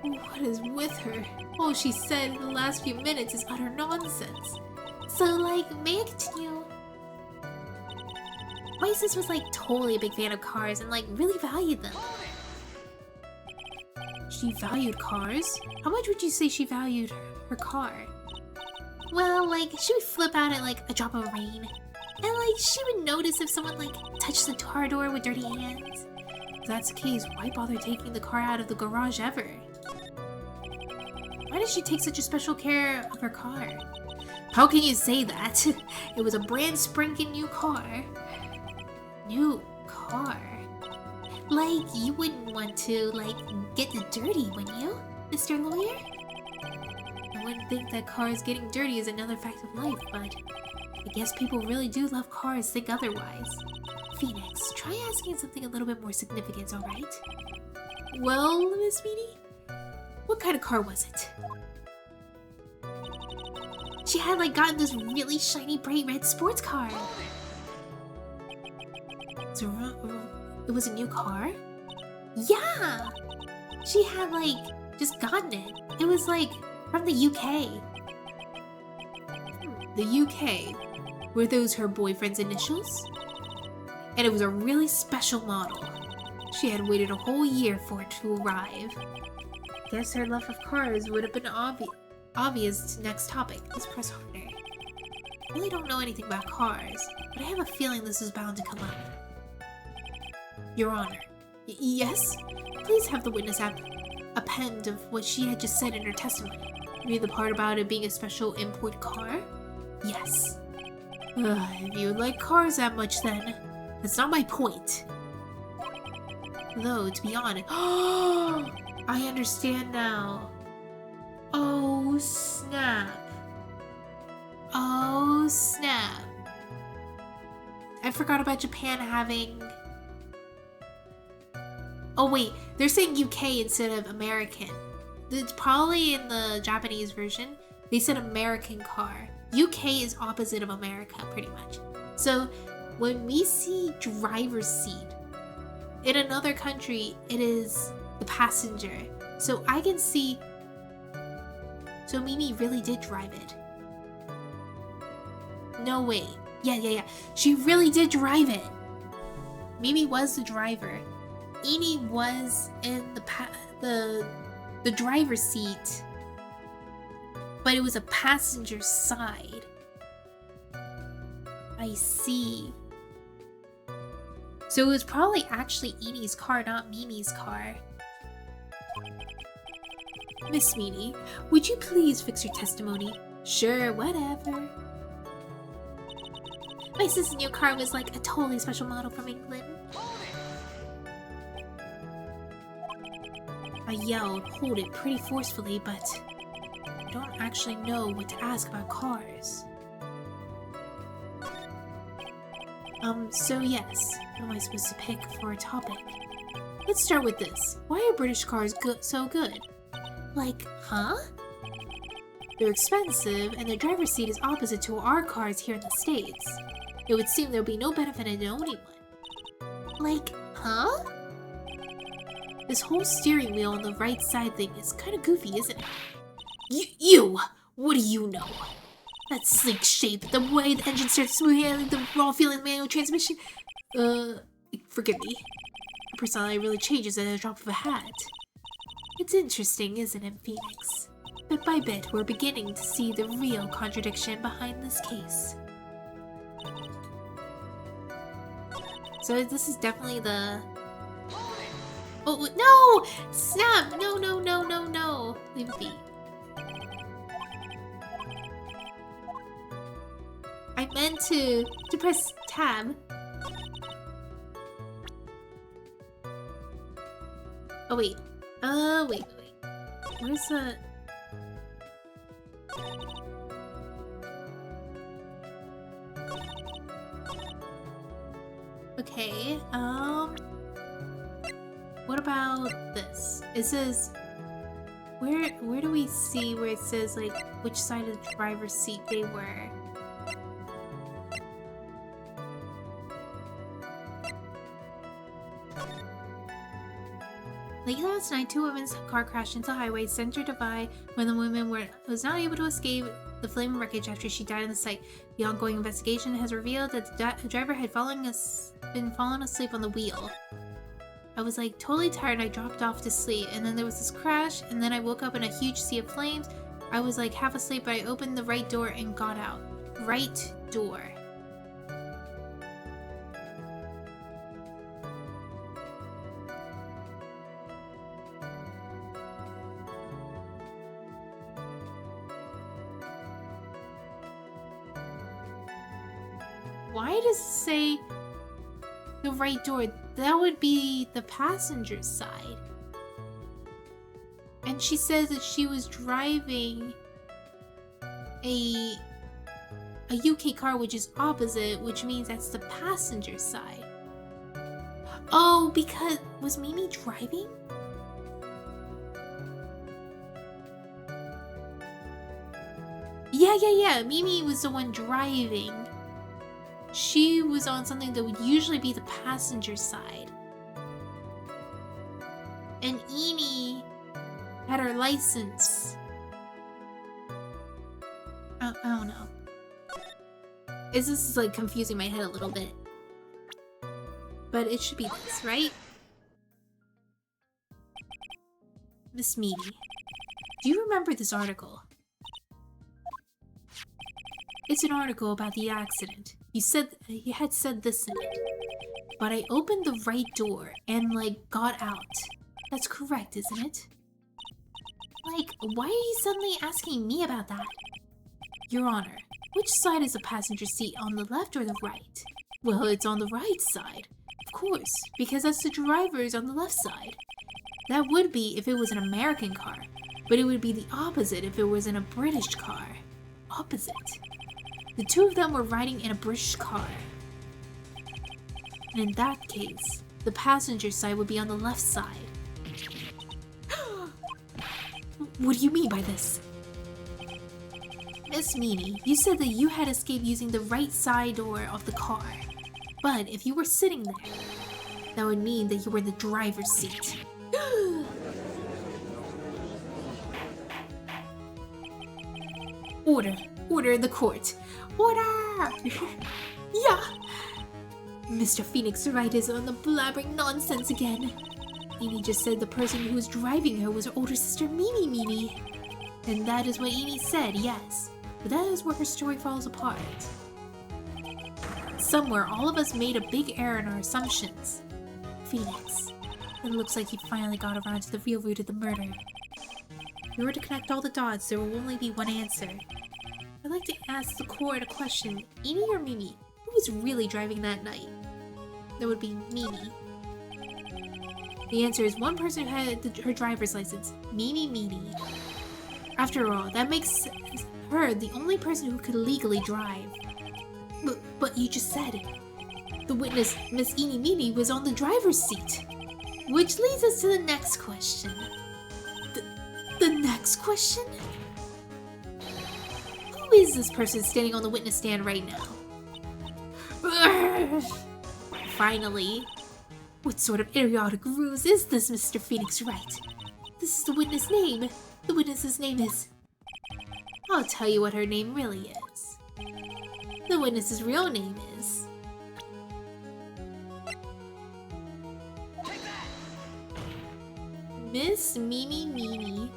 Speaker 2: What is with her? All she said in the last few minutes is utter nonsense. So, like, may I continue? My sis was like totally a big fan of cars and like really valued them. She valued cars? How much would you say she valued her car? Well, like, she would flip out at like a drop of rain. And like, she would notice if someone like touched the car door with dirty hands. If that's the case, why bother taking the car out of the garage ever? Why does she take such a special care of her car? How can you say that? It was a brand spanking new car. New car? Like, you wouldn't want to, like, get it dirty, wouldn't you, Mr. Lawyer? I wouldn't think that cars getting dirty is another fact of life, but I guess people really do love cars, think otherwise. Phoenix, try asking something a little bit more significant, alright? Well, Miss Meanie? What kind of car was it? She had, like, gotten this really shiny, bright red sports car. It was a new car? Yeah! She had, like, just gotten it. It was, like, from the UK. The UK? Were those her boyfriend's initials? And it was a really special model. She had waited a whole year for it to arrive. Guess her love of cars would have been obvious to next topic. Let's press harder. I really don't know anything about cars, but I have a feeling this is bound to come up. Your Honor. Yes? Please have the witness append of what she had just said in her testimony. Read the part about it being a special import car? Yes. If you like cars that much then, that's not my point. Though, to be honest... I understand now. Oh, snap. Oh, snap. I forgot about Japan having... Oh wait, they're saying UK instead of American. It's probably in the Japanese version, they said American car. UK is opposite of America, pretty much. So, when we see driver's seat, in another country, it is the passenger. So I can see... So Mimi really did drive it. No way. Yeah. She really did drive it. Mimi was the driver. Eni was in the driver's seat, but it was a passenger side. I see. So it was probably actually Eni's car, not Mimi's car. Miss Meanie, would you please fix your testimony? Sure, whatever. My sister's new car was like a totally special model from England. I yelled, hold it pretty forcefully, but I don't actually know what to ask about cars. So yes, what am I supposed to pick for a topic? Let's start with this. Why are British cars so good? Like, huh? They're expensive, and the driver's seat is opposite to our cars here in the States. It would seem there'll be no benefit in owning one. Like, huh? This whole steering wheel on the right side thing is kind of goofy, isn't it? You! What do you know? That sleek shape, the way the engine starts smoothly, the raw feeling manual transmission. Forgive me. Personality really changes at a drop of a hat. It's interesting, isn't it, Phoenix? Bit by bit, we're beginning to see the real contradiction behind this case. So this is definitely the... Oh, no! Snap! No. Leave it be. meant to press tab. Oh wait. Wait. Where's the... Okay, what about this? It says, where do we see where it says, like, which side of the driver's seat they were? Late last night, two women's car crashed into the highway center divide when the woman was not able to escape the flaming wreckage after she died on the site. The ongoing investigation has revealed that the driver had been falling asleep on the wheel. I was like totally tired and I dropped off to sleep, and then there was this crash, and then I woke up in a huge sea of flames. I was like half asleep, but I opened the right door and got out. Right door. Why does it say the right door? That would be the passenger side. And she says that she was driving a UK car, which is opposite, which means that's the passenger side. Oh, because... was Mimi driving? Yeah. Mimi was the one driving. She was on something that would usually be the passenger side. And Eni had her license. I don't know. This is like confusing my head a little bit. But it should be this, right? Miss Meaty. Do you remember this article? It's an article about the accident. You had said this in it. But I opened the right door and, like, got out. That's correct, isn't it? Like, why are you suddenly asking me about that? Your Honor, which side is the passenger seat, on the left or the right? Well, it's on the right side. Of course, because that's the driver's on the left side. That would be if it was an American car, but it would be the opposite if it was in a British car. Opposite. The two of them were riding in a British car. And in that case, the passenger side would be on the left side. What do you mean by this? Miss Meany, you said that you had escaped using the right side door of the car. But if you were sitting there, that would mean that you were in the driver's seat. Order in the court. Order! Yeah! Mr. Phoenix Wright is on the blabbering nonsense again. Eni just said the person who was driving her was her older sister, Mimi. And that is what Eni said, yes. But that is where her story falls apart. Somewhere, all of us made a big error in our assumptions. Phoenix, it looks like you finally got around to the real root of the murder. If we were to connect all the dots, there will only be one answer. I'd like to ask the court a question. Eni or Mimi? Who was really driving that night? That would be Mimi. The answer is one person who had her driver's license. Mimi. After all, that makes her the only person who could legally drive. But you just said it. The witness, Miss Eni Mini, was on the driver's seat. Which leads us to the next question. The next question? Who is this person standing on the witness stand right now? Finally. What sort of idiotic ruse is this, Mr. Phoenix Wright? This is the witness' name. The witness's name is... I'll tell you what her name really is. The witness's real name is... Miss Mimi.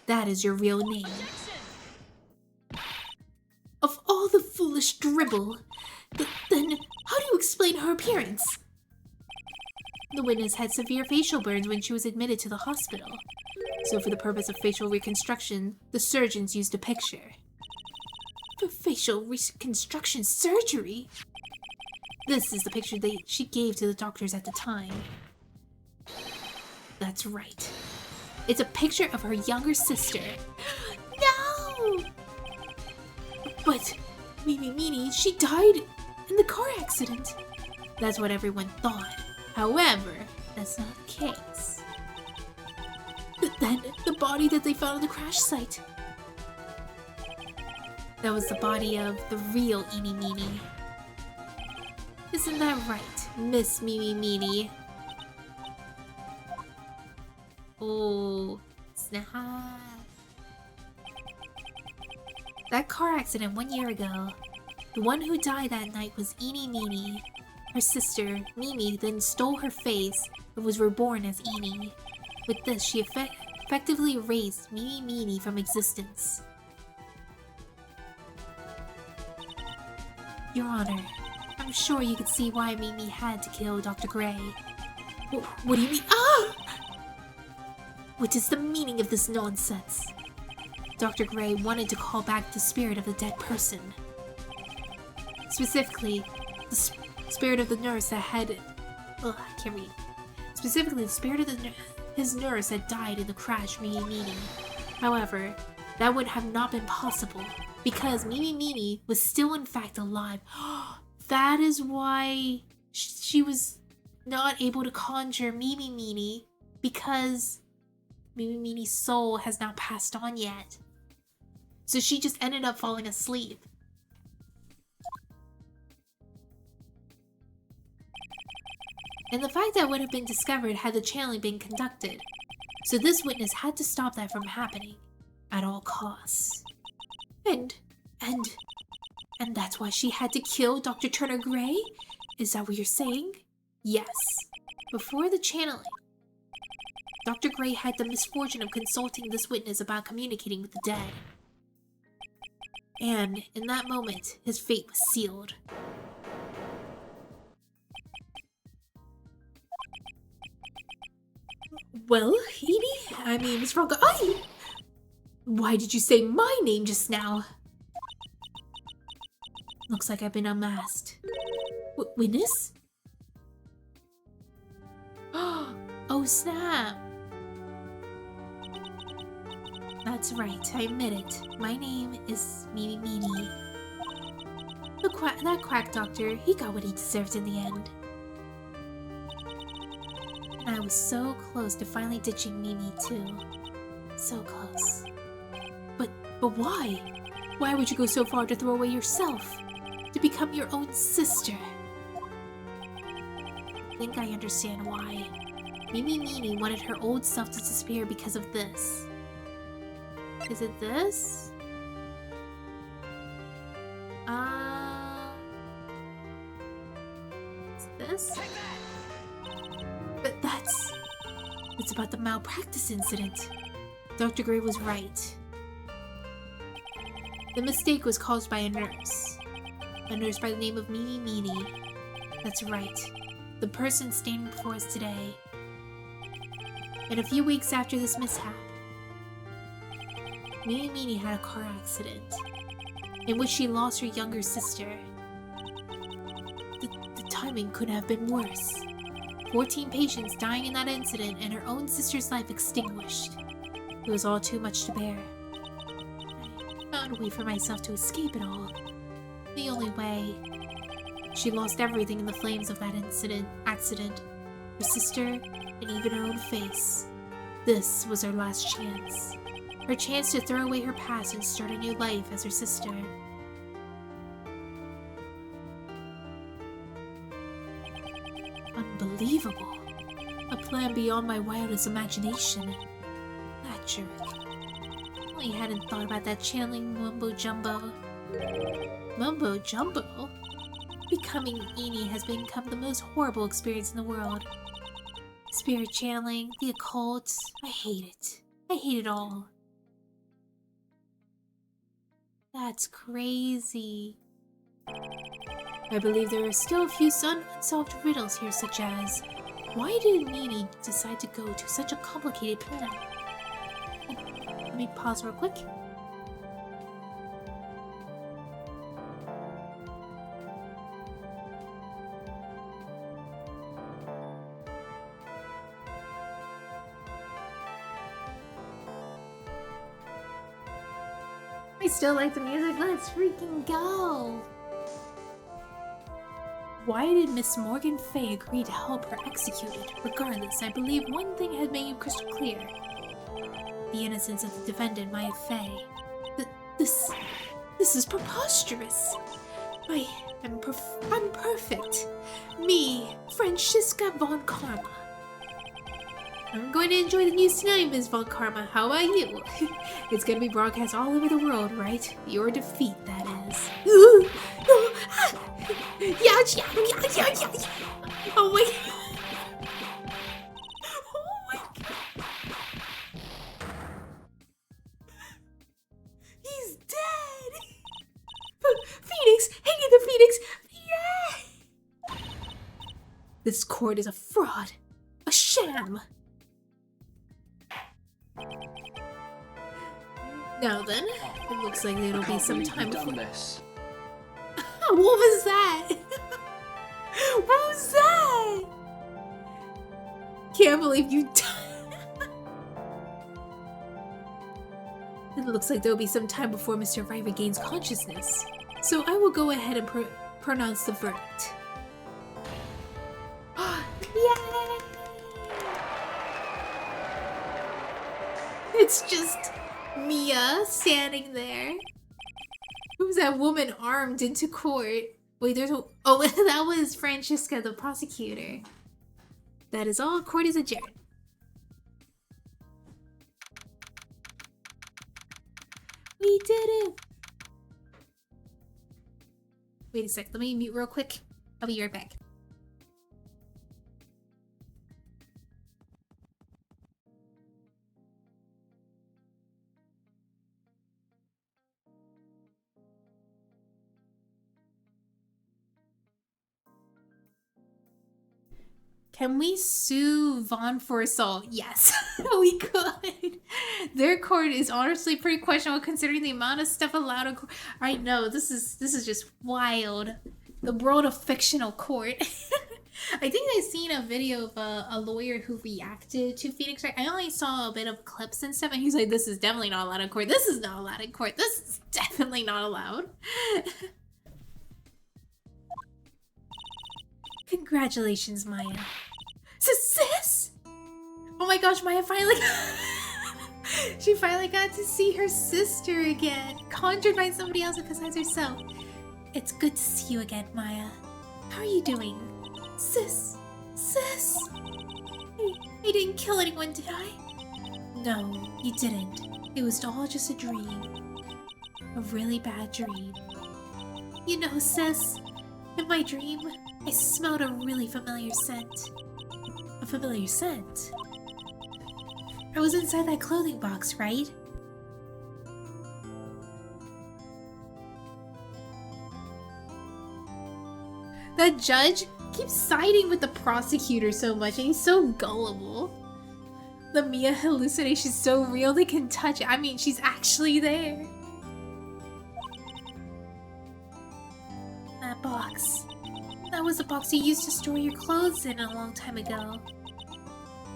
Speaker 2: That is your real name. Of all the foolish dribble, then how do you explain her appearance? The witness had severe facial burns when she was admitted to the hospital. So for the purpose of facial reconstruction, the surgeons used a picture. Facial reconstruction surgery? This is the picture she gave to the doctors at the time. That's right. It's a picture of her younger sister. No! But Mimi, she died in the car accident. That's what everyone thought. However, that's not the case. But then, the body that they found on the crash site. That was the body of the real Eeny Meeny. Isn't that right, Miss Mimi? Oh, snap. That car accident 1 year ago, the one who died that night was Eeny Meeny. Her sister, Mimi, then stole her face and was reborn as Eeny. With this, she effectively erased Mimi Meeny from existence. Your Honor, I'm sure you can see why Mimi had to kill Dr. Gray. What do you mean? Ah! What is the meaning of this nonsense? Dr. Gray wanted to call back the spirit of the dead person. Specifically, the spirit of the nurse that had... Ugh, I can't read. Specifically, the spirit of his nurse that died in the crash Mimi Meeny. However, that would have not been possible, because Mimi Meeny was still in fact alive. That is why she was not able to conjure Mimi Meeny, because Mimi Meeny's soul has not passed on yet. So she just ended up falling asleep. And the fact that would have been discovered had the channeling been conducted. So this witness had to stop that from happening at all costs. And that's why she had to kill Dr. Turner Gray? Is that what you're saying? Yes. Before the channeling, Dr. Gray had the misfortune of consulting this witness about communicating with the dead. And in that moment, his fate was sealed. Well, Edie? Miss Ronka, why did you say my name just now? Looks like I've been unmasked. Witness? Oh, snap! That's right, I admit it. My name is Mimi Meeny. That quack doctor, he got what he deserved in the end. And I was so close to finally ditching Mimi too. So close. But why? Why would you go so far to throw away yourself? To become your own sister? I think I understand why. Mimi Meeny wanted her old self to disappear because of this. Is it this? Is it this? But it's about the malpractice incident. Dr. Gray was right. The mistake was caused by a nurse. A nurse by the name of Mimi Meeny. That's right. The person standing before us today. And a few weeks after this mishap, Mimi Meeny had a car accident in which she lost her younger sister. The timing couldn't have been worse. 14 patients dying in that incident and her own sister's life extinguished. It was all too much to bear. I found a way for myself to escape it all. The only way. She lost everything in the flames of that accident. Her sister, and even her own face. This was her last chance. Her chance to throw away her past and start a new life as her sister. Unbelievable. A plan beyond my wildest imagination. That jerk. Only hadn't thought about that channeling mumbo-jumbo. Mumbo-jumbo? Becoming Eeny has become the most horrible experience in the world. Spirit channeling, the occult, I hate it. I hate it all. That's crazy. I believe there are still a few unsolved riddles here, such as, why did Meeny decide to go to such a complicated plan? Let me pause real quick. I still like the music. Let's freaking go! Why did Miss Morgan Fay agree to help her executed? Regardless, I believe one thing has made crystal clear. The innocence of the defendant, Maya Fay. This is preposterous. I'm perfect. Me, Francisca von Karma. I'm going to enjoy the news tonight, Ms. Von Karma. How about you? It's going to be broadcast all over the world, right? Your defeat, that is. Yeah. Oh my god. Oh my god. He's dead. Phoenix! Hey, the Phoenix! Yeah! This court is a fraud. A sham. Now then, it looks like it'll be some time before this. What was that? What was that? Can't believe you died. It looks like there'll be some time before Mr. Wright regains consciousness. So I will go ahead and pronounce the verdict. Yay! It's just Mia standing there. Who's that woman armed into court? Wait, there's a... Oh, that was Francisca, the prosecutor. That is all. Court is adjourned. We did it! Wait a sec, let me mute real quick. I'll be right back. Can we sue Vaughn for assault? Yes, we could. Their court is honestly pretty questionable considering the amount of stuff allowed in court. I know, this is just wild. The world of fictional court. I think I've seen a video of a lawyer who reacted to Phoenix Wright. I only saw a bit of clips and stuff, and he's like, this is definitely not allowed in court. This is not allowed in court. This is definitely not allowed. Congratulations, Maya. Sis? Oh my gosh, Maya finally... She finally got to see her sister again. Conjured by somebody else besides herself. It's good to see you again, Maya. How are you doing? Sis? I didn't kill anyone, did I? No, you didn't. It was all just a dream. A really bad dream. You know, sis, in my dream, I smelled a really familiar scent. A familiar scent? I was inside that clothing box, right? That judge keeps siding with the prosecutor so much, and he's so gullible. The Mia hallucination's so real they can touch it. I mean, she's actually there. That box. That was the box you used to store your clothes in a long time ago.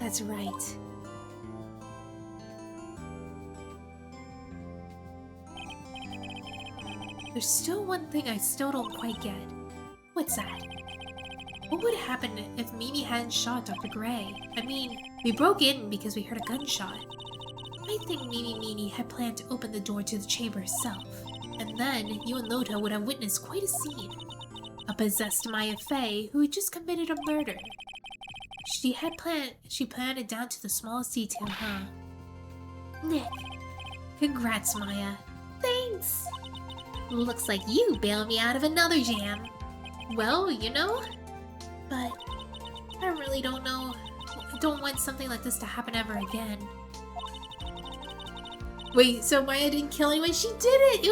Speaker 2: That's right. There's still one thing I still don't quite get. What's that? What would happen if Mimi hadn't shot Dr. Gray? I mean, we broke in because we heard a gunshot. I think Mimi had planned to open the door to the chamber herself. And then, you and Lota would have witnessed quite a scene. A possessed Maya Fey who had just committed a murder. She planned it down to the smallest detail, huh? Nick. Congrats, Maya. Thanks! Looks like you bailed me out of another jam. Well, you know, but I really don't know. I don't want something like this to happen ever again. Wait, so Maya didn't kill anyone? She did it!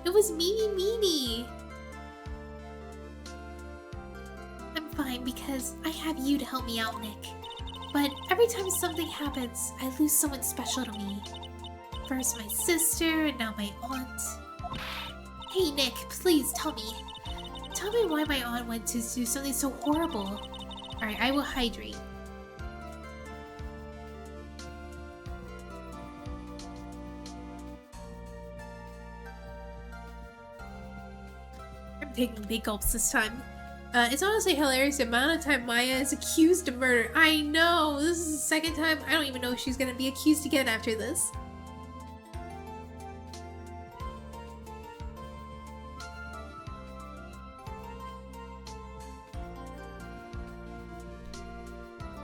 Speaker 2: It was Mimi. I'm fine because I have you to help me out, Nick. But every time something happens, I lose someone special to me. First my sister, and now my aunt. Hey Nick, please tell me. Tell me why my aunt went to do something so horrible. Alright, I will hydrate. taking big gulps this time. It's honestly hilarious the amount of time Maya is accused of murder. I know! This is the second time. I don't even know if she's gonna be accused again after this.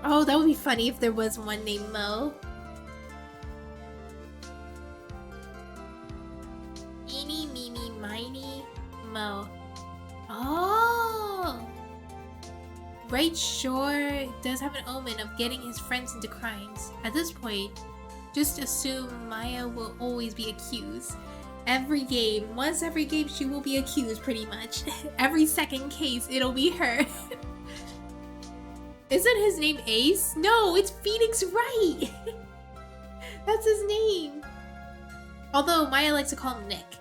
Speaker 2: Oh, that would be funny if there was one named Mo. Eeny, meeny, miny, Mo. Oh! Wright sure does have an omen of getting his friends into crimes. At this point, just assume Maya will always be accused. Once every game, she will be accused pretty much. Every second case, it'll be her. Isn't his name Ace? No, it's Phoenix Wright! That's his name. Although Maya likes to call him Nick.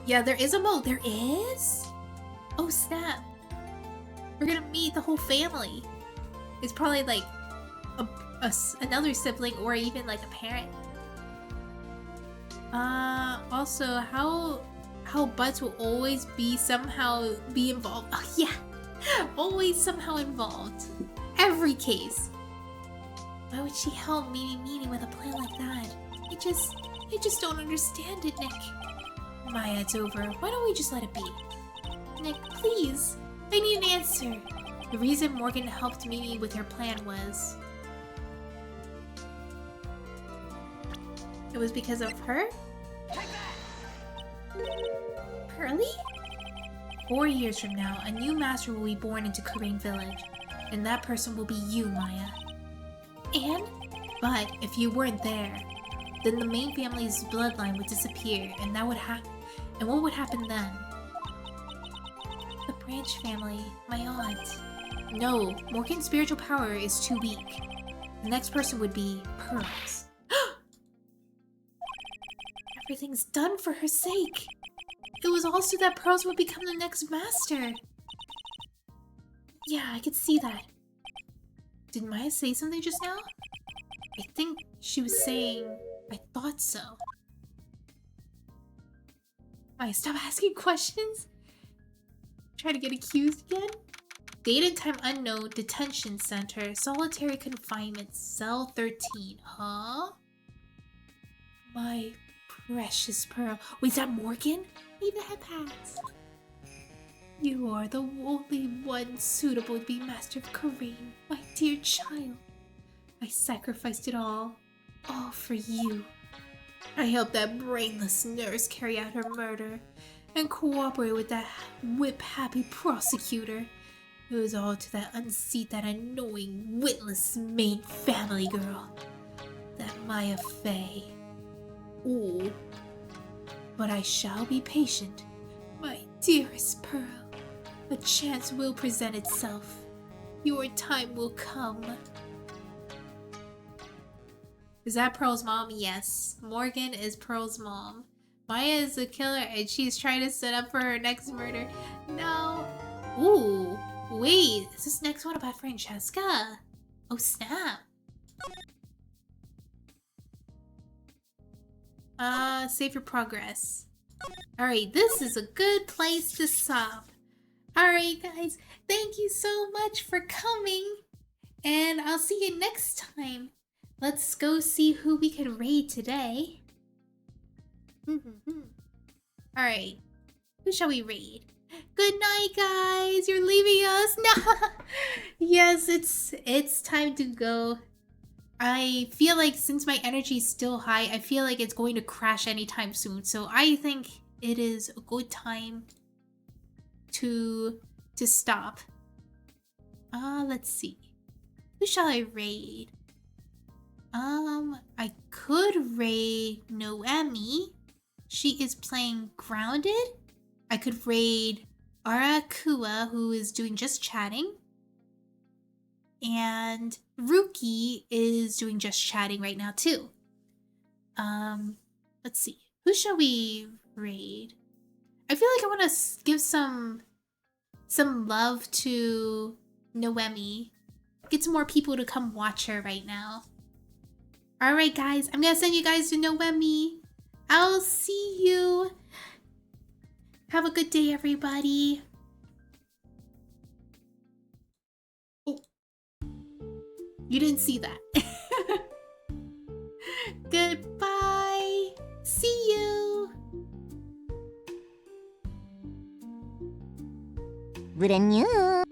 Speaker 2: Yeah, there is a Mo. There is? Oh, snap. We're gonna meet the whole family. It's probably like another sibling or even like a parent. Also, how Butts will always somehow be involved. Oh, yeah. Always somehow involved. Every case. Why would she help Meanie with a plan like that? I just don't understand it, Nick. Maya, it's over. Why don't we just let it be? Nick, please. I need an answer. The reason Morgan helped Mimi with her plan was... It was because of her? Pearly? 4 years from now, a new master will be born into Kurain Village. And that person will be you, Maya. But if you weren't there, then the main family's bloodline would disappear, and that would happen. And what would happen then? The Branch family, my aunt. No, Morgan's spiritual power is too weak. The next person would be Pearls. Everything's done for her sake. It was also that Pearls would become the next master. Yeah, I could see that. Did Maya say something just now? I think she was saying, I thought so. Maya, stop asking questions. Try to get accused again? Date and time unknown, detention center, solitary confinement, cell 13. Huh? My precious Pearl. Wait, is that Morgan? Leave the head pads. You are the only one suitable to be master of Kurain, my dear child. I sacrificed it all for you. I helped that brainless nurse carry out her murder and cooperate with that whip-happy prosecutor. It was all to that unseat that annoying, witless main family girl, that Maya Fey. Ooh. But I shall be patient, my dearest Pearl. A chance will present itself. Your time will come. Is that Pearl's mom? Yes. Morgan is Pearl's mom. Maya is the killer and she's trying to set up for her next murder. No. Ooh. Wait. Is this next one about Francesca? Oh, snap. Save your progress. Alright, this is a good place to stop. Alright, guys. Thank you so much for coming. And I'll see you next time. Let's go see who we can raid today. Alright. Who shall we raid? Good night, guys. You're leaving us. No. Yes, it's time to go. I feel like since my energy is still high, I feel like it's going to crash anytime soon. So I think it is a good time to stop. Let's see. Who shall I raid? I could raid Noemi. She is playing Grounded. I could raid Arakua, who is doing just chatting. And Ruki is doing just chatting right now too. Let's see. Who shall we raid? I feel like I want to give some love to Noemi. Get some more people to come watch her right now. Alright guys, I'm gonna send you guys to Noemi. I'll see you Have a good day, everybody. Oh, you didn't see that. Goodbye. See you.
Speaker 3: ブレニュー